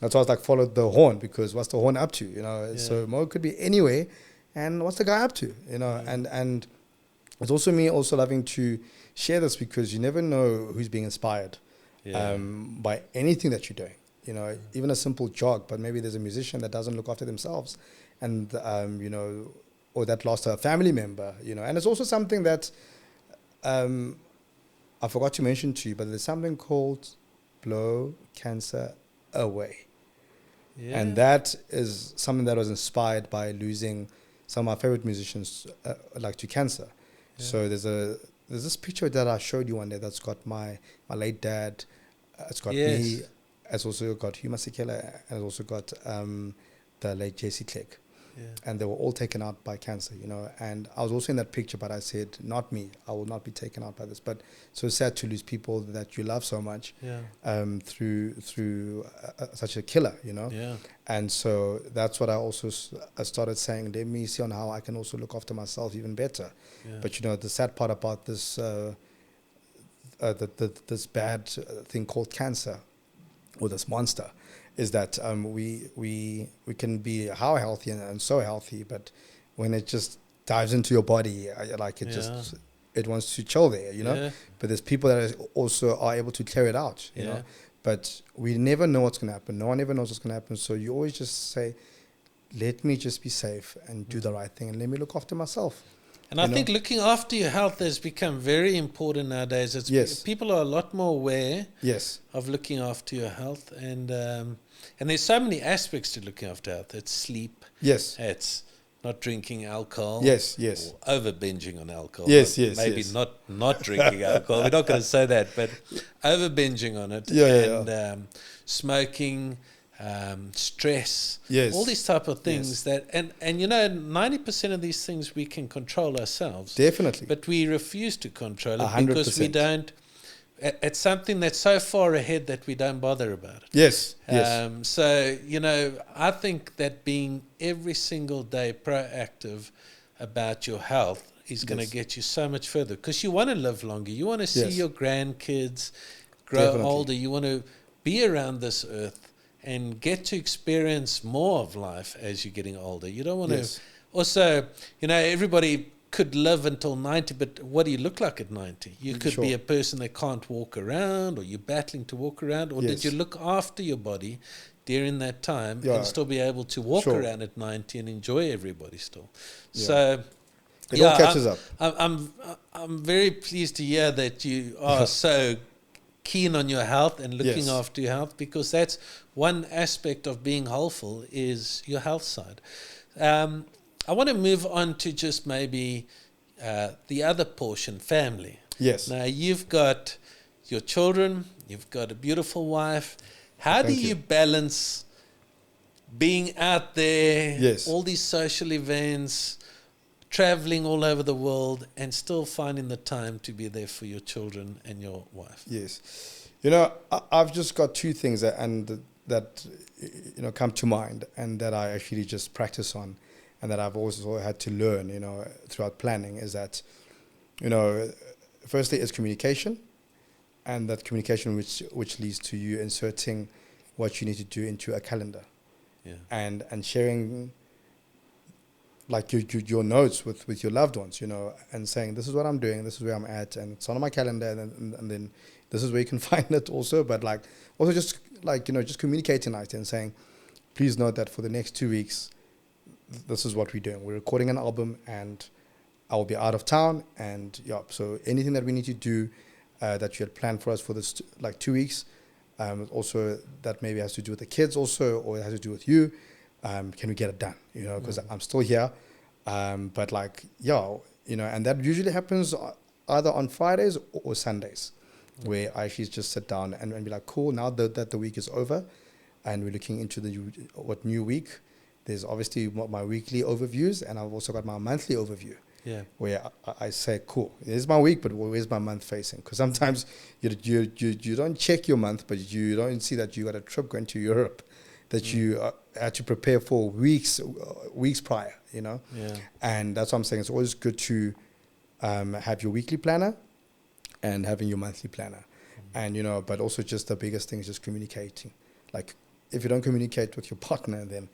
that's why I was like, follow the horn, because what's the horn up to? You know, so Mo could be anywhere, and what's the guy up to? You know, and it's also me also loving to share this, because you never know who's being inspired. By anything that you're doing, you know, even a simple jog, but maybe there's a musician that doesn't look after themselves, and you know, or that lost a family member, you know. And it's also something that I forgot to mention to you, but there's something called Blow Cancer Away. Yeah. And that is something that was inspired by losing some of my favorite musicians, like to cancer. Yeah. So there's this picture that I showed you one day that's got my late dad. It's got Yes. me. It's also got Hugh Masekela, and it's also got the late Jesse Clegg. Yeah. And they were all taken out by cancer, you know. And I was also in that picture, but I said, not me. I will not be taken out by this. But so sad to lose people that you love so much, Yeah. through such a killer, you know. Yeah. And so that's what I also I started saying, let me see on how I can also look after myself even better. Yeah. But, you know, the sad part about this, this bad thing called cancer, or this monster, is that we can be how healthy and so healthy, but when it just dives into your body, just it wants to chill there, you know. Yeah. But there's people that also are able to clear it out, you know. But we never know what's going to happen. No one ever knows what's going to happen. So you always just say, let me just be safe and do the right thing, and let me look after myself. And I think looking after your health has become very important nowadays. Yes. People are a lot more aware Yes. of looking after your health, and there's so many aspects to looking after health. It's sleep. Yes. It's not drinking alcohol. Yes, yes. Or over binging on alcohol. Yes, yes, Maybe yes. not drinking alcohol. We're not going to say that, but over binging on it. Yeah. Smoking, stress. Yes. All these type of things Yes. that, and you know, 90% of these things we can control ourselves. Definitely. But we refuse to control it 100%. because we don't. It's something that's so far ahead that we don't bother about it. Yes. Yes. So, you know, I think that being every single day proactive about your health is going to get you so much further, because you want to live longer. You want to see your grandkids grow Definitely. older. You want to be around this earth and get to experience more of life as you're getting older. You don't want to. Also, you know, everybody could live until 90, but what do you look like at 90? You could be a person that can't walk around, or you're battling to walk around, or did you look after your body during that time and still be able to walk around at 90 and enjoy everybody still? So it all catches up. I'm very pleased to hear that you are so keen on your health and looking after your health, because that's one aspect of being wholeful, is your health side. I want to move on to just maybe the other portion, family. Yes. Now, you've got your children, you've got a beautiful wife. How do you balance being out there, all these social events, traveling all over the world, and still finding the time to be there for your children and your wife? Yes. You know, I've just got two things that you know, come to mind, and that I actually just practice on, and that I've also had to learn, you know, throughout planning, is that, you know, firstly is communication, and that communication which leads to you inserting what you need to do into a calendar, and sharing like your notes with your loved ones, you know, and saying, this is what I'm doing, this is where I'm at, and it's on my calendar, and then this is where you can find it also. But like also just like, you know, just communicating like and saying, please note that for the next 2 weeks, this is what we're doing. We're recording an album, and I will be out of town, and so anything that we need to do that you had planned for us for this like 2 weeks, also that maybe has to do with the kids also, or it has to do with you, can we get it done, you know, because I'm still here, but like, you know, and that usually happens either on Fridays or Sundays, where I actually just sit down and be like, cool, now that the week is over and we're looking into the new week. There's obviously my weekly overviews, and I've also got my monthly overview. Yeah. Where I say, cool, here's my week, but where's my month facing? Because sometimes you don't check your month, but you don't see that you got a trip going to Europe that you had to prepare for weeks prior, you know? Yeah. And that's what I'm saying. It's always good to have your weekly planner and having your monthly planner. And, you know, but also just the biggest thing is just communicating. Like, if you don't communicate with your partner, then,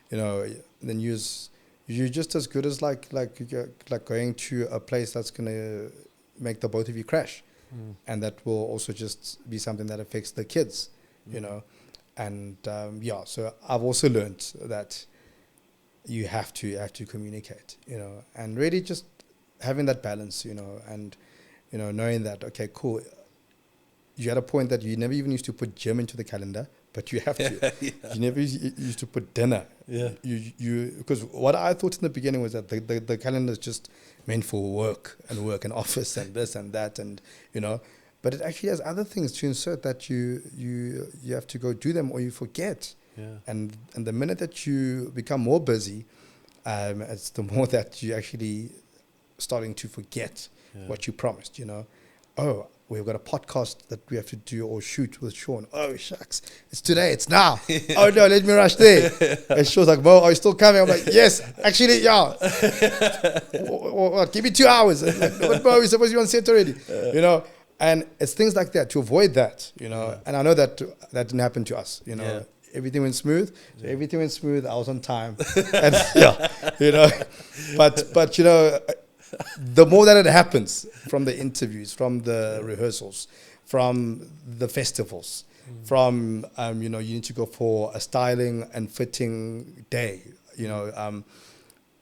you know, then you're just as good as like going to a place that's going to make the both of you crash. And that will also just be something that affects the kids, you know. And so I've also learned that you have to communicate, you know, and really just having that balance, you know, and, you know, knowing that, okay, cool, you had a point that you never even used to put gym into the calendar, but you have to. Yeah. You never used to put dinner. Yeah. You because what I thought in the beginning was that the calendar is just meant for work and office and this and that and but it actually has other things to insert that you have to go do them or you forget. Yeah. And the minute that you become more busy, it's the more that you actually starting to forget what you promised. Oh, we've got a podcast that we have to do or shoot with Sean. Oh, shucks. It's today. It's now. Oh, no, let me rush there. And Sean's like, Mo, are you still coming? I'm like, yes, actually, yeah. What, give me 2 hours. But Mo, we're supposed to be on set already. And it's things like that to avoid that, And I know that didn't happen to us, Yeah. Everything went smooth. So everything went smooth. I was on time. And, But the more that it happens from the interviews, from the rehearsals, from the festivals, from, you need to go for a styling and fitting day,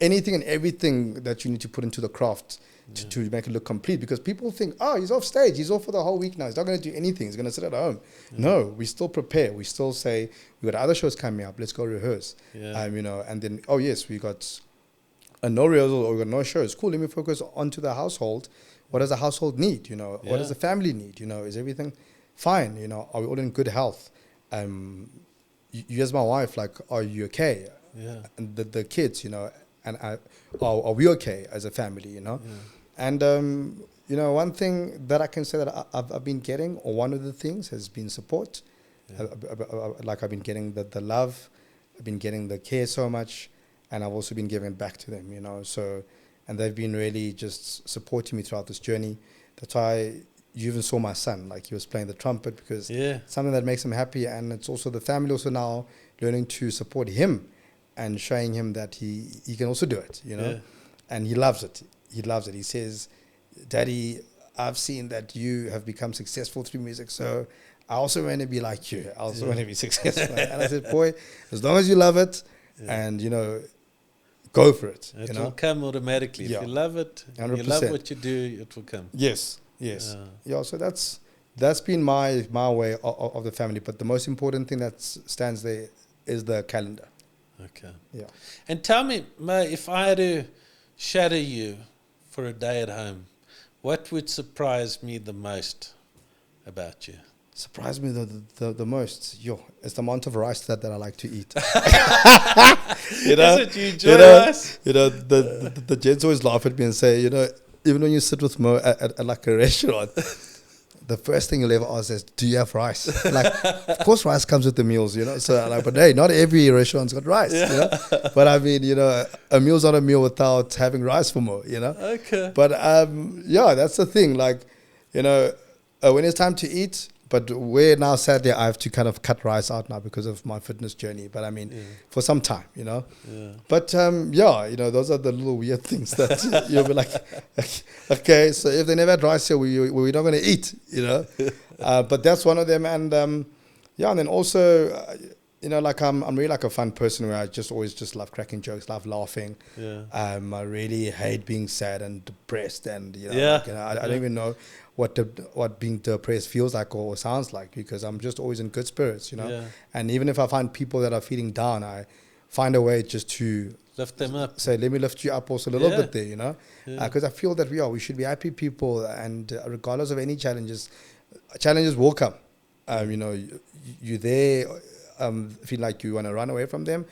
anything and everything that you need to put into the craft to make it look complete. Because people think, oh, he's off stage. He's off for the whole week now. He's not going to do anything. He's going to sit at home. No, we still prepare. We still say, we got other shows coming up. Let's go rehearse. And then, oh, yes, we got a no rehearsal or we got no shows. Cool, let me focus onto the household. What does the household need? What does the family need? Is everything fine? Are we all in good health? You as my wife, like, are you okay? Yeah. And the kids, and are we okay as a family? And one thing that I can say that I've been getting, or one of the things, has been support. Like I've been getting the love, I've been getting the care so much. And I've also been giving back to them, So, and they've been really just supporting me throughout this journey. That's why you even saw my son, like he was playing the trumpet because it's something that makes him happy. And it's also the family also now learning to support him and showing him that he can also do it, And he loves it. He loves it. He says, Daddy, I've seen that you have become successful through music. So I also want to be like you. I also want to be successful. And I said, boy, as long as you love it and, go for it. It will come automatically. If you love it, and you love what you do, it will come. Yes. So that's been my way of the family. But the most important thing that stands there is the calendar. Okay. Yeah. And tell me, Mo, if I had to shadow you for a day at home, what would surprise me the most about you? Surprised me the most, it's the amount of rice that I like to eat. Is it you enjoy rice? The gents always laugh at me and say, even when you sit with Mo at like a restaurant, the first thing you'll ever ask is, do you have rice? Like, of course rice comes with the meals, So like, but hey, not every restaurant's got rice, But I mean, a meal's not a meal without having rice for Mo, Okay. But that's the thing. Like, when it's time to eat. But where now, sadly, I have to kind of cut rice out now because of my fitness journey. But I mean, for some time, Yeah. But those are the little weird things that you'll be like, okay, so if they never had rice here, we're not going to eat, But that's one of them. And and then also, like I'm really like a fun person where I just always just love cracking jokes, love laughing. Yeah. I really hate being sad and depressed, and I don't even know what being depressed feels like or sounds like, because I'm just always in good spirits, And even if I find people that are feeling down, I find a way just to lift them up. Say, let me lift you up also a little bit there, Because I feel that we should be happy people, and regardless of any challenges will come. You there, feel like you want to run away from them,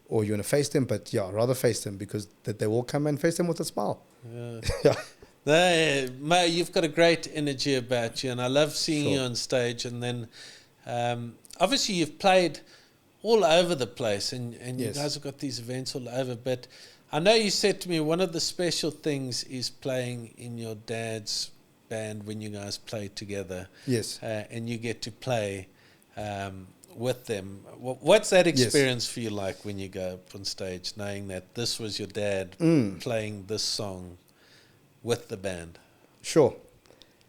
or you want to face them, but rather face them, because that they will come, and face them with a smile. Yeah. Mo, you've got a great energy about you, and I love seeing you on stage. And then, obviously, you've played all over the place, and you guys have got these events all over. But I know you said to me one of the special things is playing in your dad's band when you guys play together. Yes. And you get to play with them. What's that experience for you like when you go up on stage, knowing that this was your dad playing this song with the band? Sure.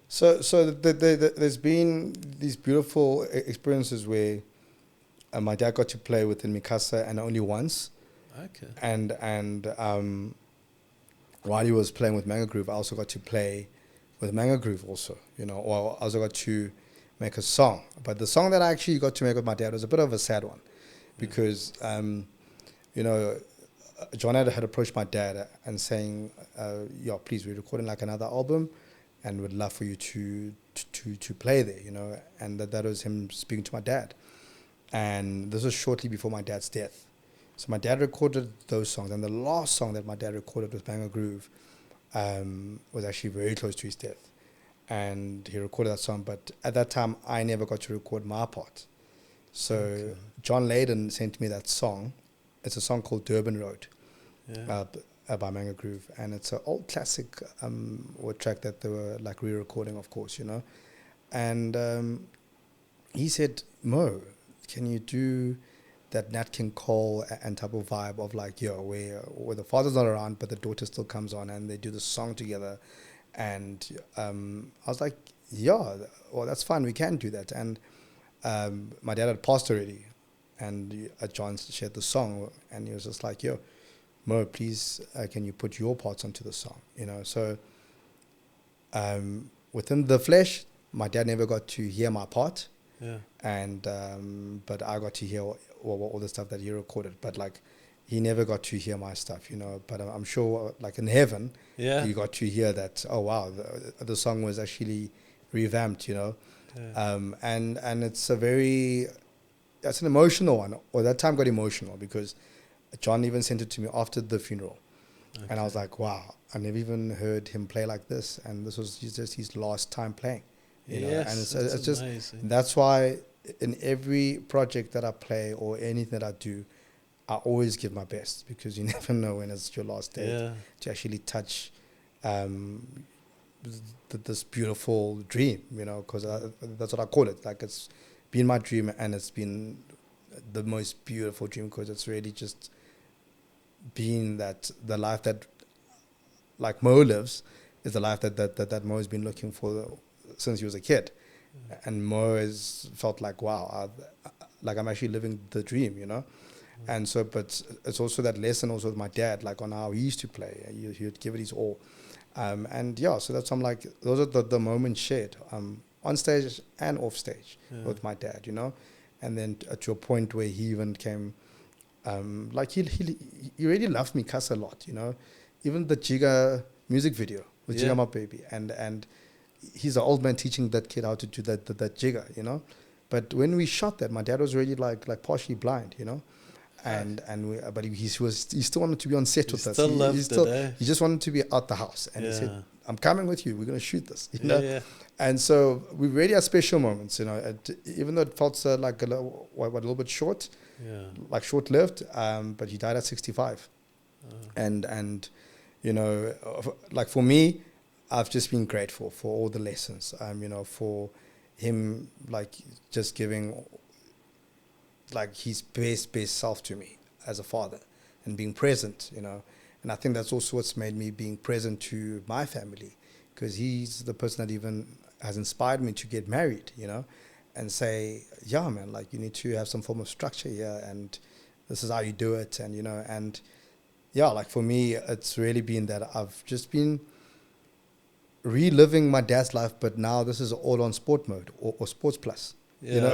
So there's been these beautiful experiences where my dad got to play within Mi Casa, and only once. Okay. And while he was playing with Manga Groove, I also got to play with Manga Groove also, or I also got to make a song. But the song that I actually got to make with my dad was a bit of a sad one, because you know, John had approached my dad and saying, "Yeah, please, we're recording like another album, and would love for you to play there," you know. And that was him speaking to my dad, and this was shortly before my dad's death. So my dad recorded those songs, and the last song that my dad recorded with Banger Groove was actually very close to his death. And he recorded that song, but at that time, I never got to record my part. So John Layden sent me that song. It's a song called Durban Road by Banger Groove. And it's an old classic or track that they were like re-recording, of course, you know. And he said, "Mo, can you do that Nat King Cole and type of vibe of like, where the father's not around, but the daughter still comes on and they do the song together." And I was like, "Yeah, well, that's fine. We can do that." And my dad had passed already, and John shared the song, and he was just like, "Yo, Mo, please, can you put your parts onto the song?" You know, so within the flesh, my dad never got to hear my part, and but I got to hear all the stuff that he recorded. But like, he never got to hear my stuff, you know. But I'm sure, like in heaven, you got to hear that. Oh wow, the song was actually revamped, you know. And it's it's an emotional one. Or that time got emotional because John even sent it to me after the funeral, and I was like, wow, I never even heard him play like this, and this was just his last time playing, you know. And it's just amazing. That's why in every project that I play or anything that I do, I always give my best, because you never know when it's your last day to actually touch this beautiful dream, you know, because that's what I call it. Like, it's been my dream, and it's been the most beautiful dream, because it's really just been that the life that like Mo lives is the life that Mo has been looking for since he was a kid. And Mo has felt like, wow, I'm actually living the dream, you know. And so, but it's also that lesson also with my dad, like on how he used to play. He would give it his all. And so that's, I'm like, those are the moments shared on stage and off stage with my dad, you know. And then to a point where he even came, like he really loved Mi Casa a lot, you know. Even the Jiga music video with Jiga My Baby, and he's an old man teaching that kid how to do that Jiga, you know. But when we shot that, my dad was already like partially blind, you know. But he still wanted to be on set with us. He just wanted to be out the house, and he said, "I'm coming with you. We're going to shoot this." You know, and so we really had special moments. You know, even though it felt like a little bit short, like short-lived. But he died at 65, and you know, like for me, I've just been grateful for all the lessons. You know, for him, like just giving like his best self to me as a father, and being present, you know. And I think that's also what's made me being present to my family, because he's the person that even has inspired me to get married, you know, and say, yeah, man, like you need to have some form of structure here, and this is how you do it. And, you know, and like for me, it's really been that I've just been reliving my dad's life, but now this is all on sport mode or sports plus. You know,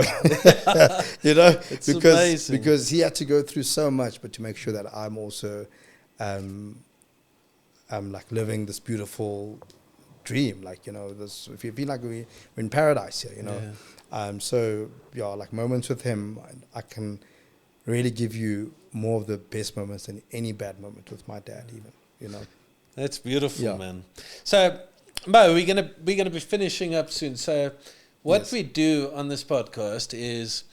you know, it's because he had to go through so much, but to make sure that I'm also, I'm like living this beautiful dream, like, you know, this, if you feel like we're in paradise here, you know. So like moments with him, I can really give you more of the best moments than any bad moment with my dad, even, you know. That's beautiful, man. So Mo, we're gonna be finishing up soon. So what we do on this podcast is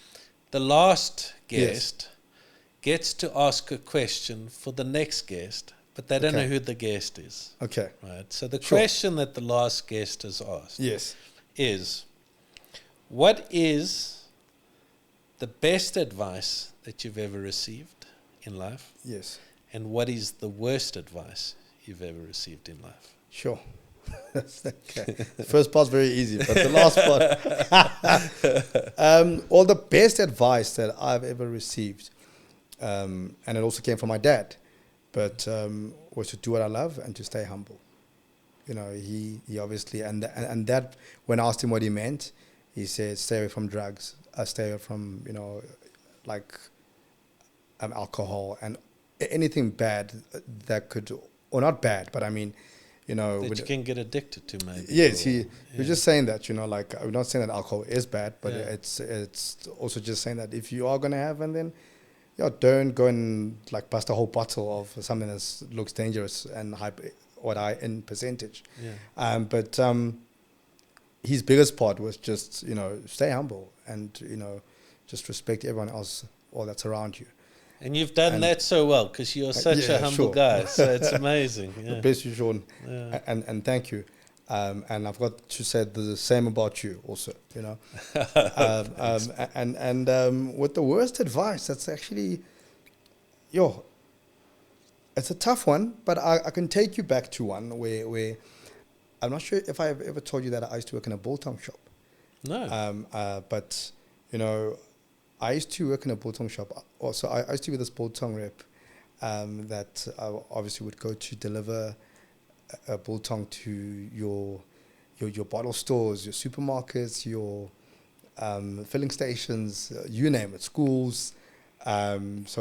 the last guest gets to ask a question for the next guest, but they don't know who the guest is. Okay. Right. So the question that the last guest has asked is, what is the best advice that you've ever received in life? Yes. And what is the worst advice you've ever received in life? Sure. Okay. The first part's very easy, but the last part. All the best advice that I've ever received, and it also came from my dad, but was to do what I love and to stay humble. You know, he obviously, and that when I asked him what he meant, he said, stay away from drugs, stay away from, like alcohol and anything bad that could, or not bad, but I mean, that you can get addicted to, maybe. Yes, he was just saying that, like, I'm not saying that alcohol is bad, but it's also just saying that if you are going to have, and then, don't go and like bust a whole bottle of something that looks dangerous and high in percentage. Yeah. But his biggest part was just, stay humble and, just respect everyone else, all that's around you. And you've done that so well, because you're such a humble guy. So it's amazing. Yeah. Bless you, Sean. Yeah. And thank you. And I've got to say the same about you also, and with the worst advice, that's actually, it's a tough one, but I can take you back to one where I'm not sure if I've ever told you that I used to work in a biltong shop. No. But, I used to work in a biltong shop. Also, I used to be this biltong rep that obviously would go to deliver a biltong to your bottle stores, your supermarkets, your filling stations, you name it, schools. That's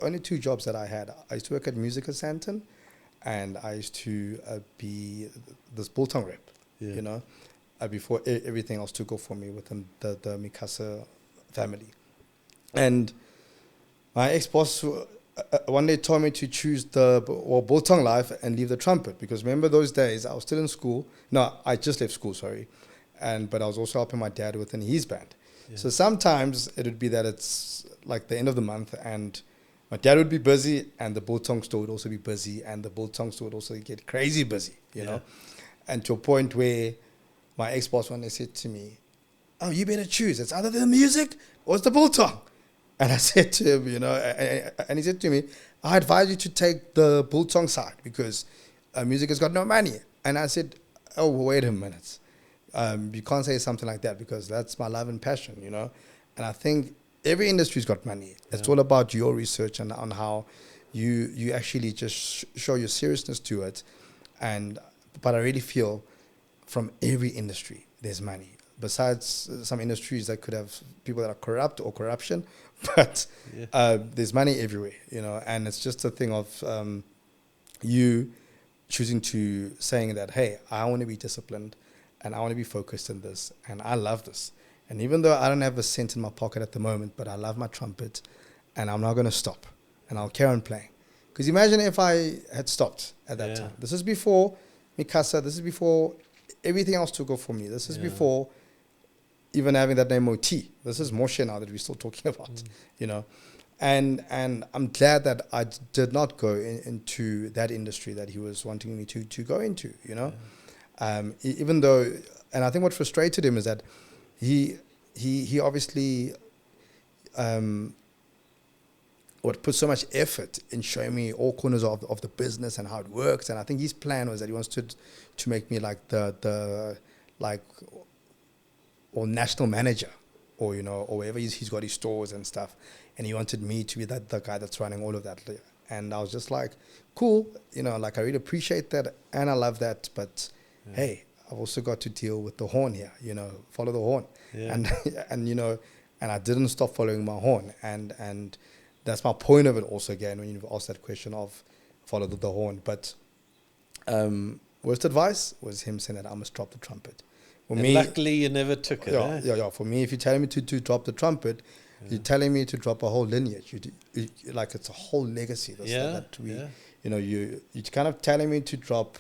only 2 jobs that I had. I used to work at Musica Santon, and I used to be this biltong rep, before everything else took off for me within the Mi Casa family. And my ex-boss one day told me to choose the biltong life and leave the trumpet, because remember those days I was still in school. No, I just left school, sorry. But I was also helping my dad within his band. Yeah. So sometimes it would be that it's like the end of the month and my dad would be busy and the biltong store would also be busy and the biltong store would also get crazy busy, you know. And to a point where my ex-boss one day said to me, "Oh, you better choose. It's either the music or it's the biltong." And I said to him, and he said to me, "I advise you to take the biltong side because music has got no money." And I said, "Oh, wait a minute. You can't say something like that because that's my love and passion, And I think every industry's got money. It's all about your research and on how you actually just show your seriousness to it. But I really feel from every industry, there's money. Besides some industries that could have people that are corrupt or corruption, but there's money everywhere, And it's just a thing of you choosing to saying that, hey, I want to be disciplined and I want to be focused in this and I love this. And even though I don't have a cent in my pocket at the moment, but I love my trumpet and I'm not going to stop and I'll carry on playing. Because imagine if I had stopped at that time. This is before Mi Casa. This is before everything else took off for me. This is before even having that name OT. This is Moshe now that we're still talking about, And I'm glad that I did not go into that industry that he was wanting me to go into, even though, and I think what frustrated him is that he obviously would put so much effort in showing me all corners of the business and how it works. And I think his plan was that he wants to make me like the or national manager or wherever he's got his stores and stuff. And he wanted me to be the guy that's running all of that. And I was just like, cool, I really appreciate that and I love that. But hey, I've also got to deal with the horn here, follow the horn. Yeah. And I didn't stop following my horn. And that's my point of it also, again, when you've asked that question of follow the horn. But worst advice was him saying that I must drop the trumpet. For me, luckily you never took it. Yeah. For me, if you're telling me to drop the trumpet, you're telling me to drop a whole lineage. Like it's a whole legacy. You're kind of telling me to drop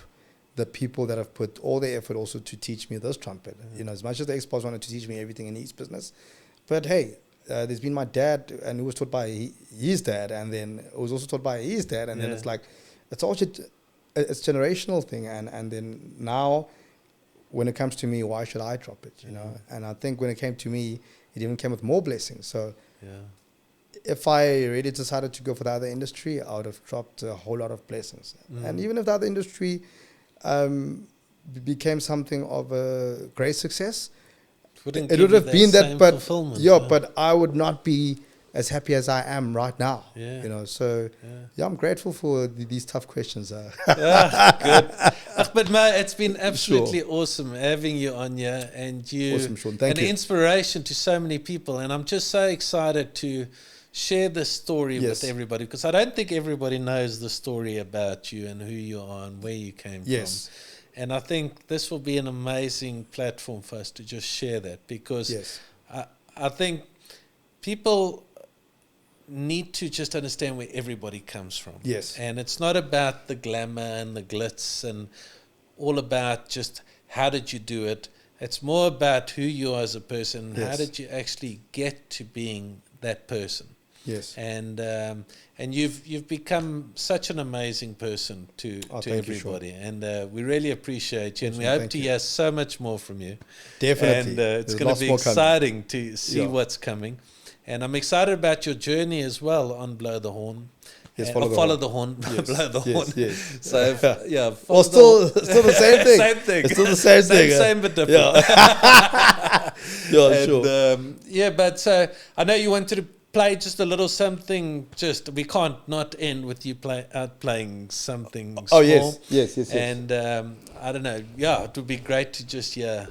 the people that have put all their effort also to teach me this trumpet. As much as the ex-boss wanted to teach me everything in his business, but hey, there's been my dad, and he was taught by his dad, and then it was also taught by his dad, and then it's like it's generational thing, and then now. When it comes to me, why should I drop it, And I think when it came to me, it even came with more blessings. So if I really decided to go for the other industry, I would have dropped a whole lot of blessings. And even if the other industry became something of a great success, it would have been that, but but I would not be as happy as I am right now. Yeah. You know, so I'm grateful for these tough questions. Good. But Mo, it's been absolutely awesome having you on here, and you awesome, Sean. Thank you. An inspiration to so many people, and I'm just so excited to share this story with everybody, because I don't think everybody knows the story about you and who you are and where you came from. And I think this will be an amazing platform for us to just share that, because I think people need to just understand where everybody comes from. And it's not about the glamour and the glitz and all about just how did you do it. It's more about who you are as a person. How did you actually get to being that person? And you've become such an amazing person to everybody, and we really appreciate you, and we hope to hear so much more from you. Definitely, and it's going to be exciting to see what's coming, and I'm excited about your journey as well on Blow the Horn. Follow the horn. Blow the horn. So well, still the same thing. Same thing. It's still the same thing. Same but different. But I know you wanted to play just a little something. Just we can't not end with you playing something. Oh small. yes. And I don't know. Yeah, it would be great to just hear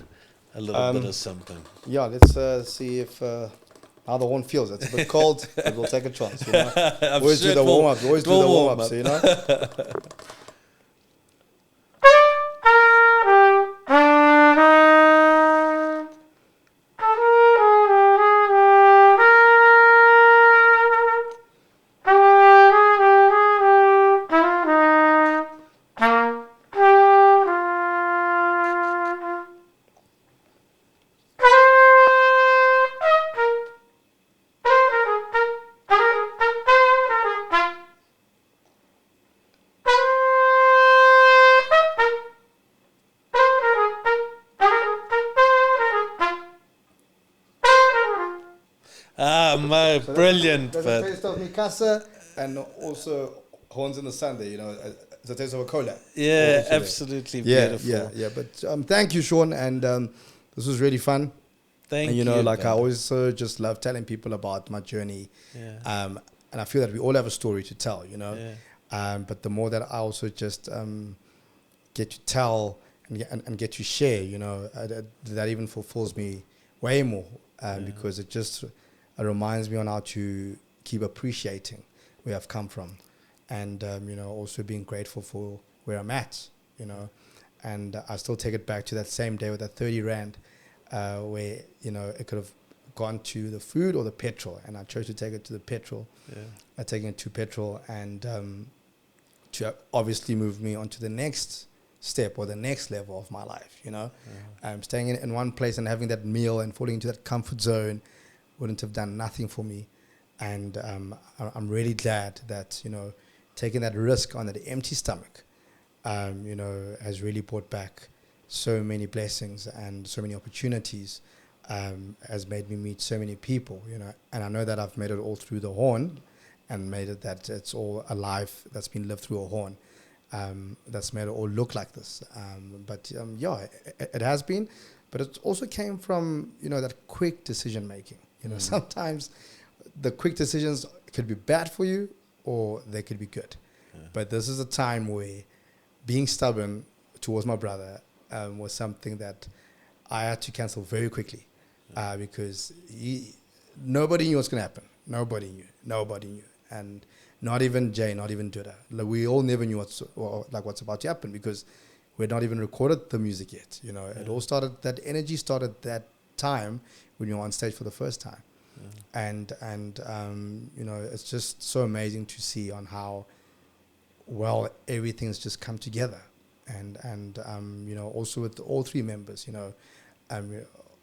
a little bit of something. Yeah, let's see if how the horn feels. It's a bit cold, but we'll take a chance. You know? Always do the warm ups. Always do the warm ups. You know. Mo, so brilliant. There's a taste of Mi Casa, and also Horns in the Sun there, you know, it's a taste of a cola. Yeah, absolutely beautiful. Yeah. But thank you, Sean, and this was really fun. Thank you. You know, like I always just love telling people about my journey. And I feel that we all have a story to tell, you know. But the more that I also just get to tell and get to share, you know, that even fulfills me way more because it just reminds me on how to keep appreciating where I've come from, and you know, also being grateful for where I'm at, you know. And I still take it back to that same day with that 30 rand, where, you know, it could have gone to the food or the petrol, and I chose to take it to the petrol. Taking it to petrol, and to obviously move me on to the next step or the next level of my life, you know. Staying in one place and having that meal and falling into that comfort zone wouldn't have done nothing for me. And I'm really glad that, you know, taking that risk on that empty stomach, you know, has really brought back so many blessings and so many opportunities, has made me meet so many people, you know. And I know that I've made it all through the horn, and made it that it's all a life that's been lived through a horn, that's made it all look like this. But it has been, but it also came from, you know, that quick decision making. You know, sometimes the quick decisions could be bad for you or they could be good. But this is a time where being stubborn towards my brother was something that I had to cancel very quickly, because nobody knew what's going to happen. Nobody knew. And not even Jay, not even Duda. Like, we all never knew what's about to happen, because we had not even recorded the music yet. You know, it all started, that energy started that time when you're on stage for the first time. And you know, it's just so amazing to see on how well everything's just come together. And you know, also with all three members, you know,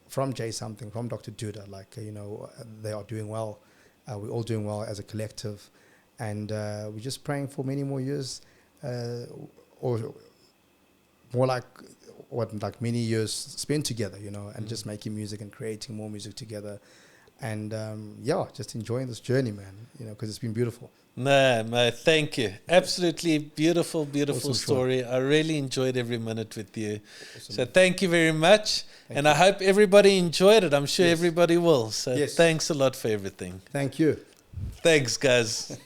from Jay Something, from Dr. Duda, like, you know, they are doing well. We're all doing well as a collective. And we're just praying for many more years, or more like many years spent together, you know, and just making music and creating more music together. And just enjoying this journey, man, you know, because it's been beautiful. No, thank you. Absolutely beautiful Awesome story. I really enjoyed every minute with you. Awesome. So thank you very much. I hope everybody enjoyed it. I'm sure everybody will. So thanks a lot for everything. Thank you. Thanks, guys.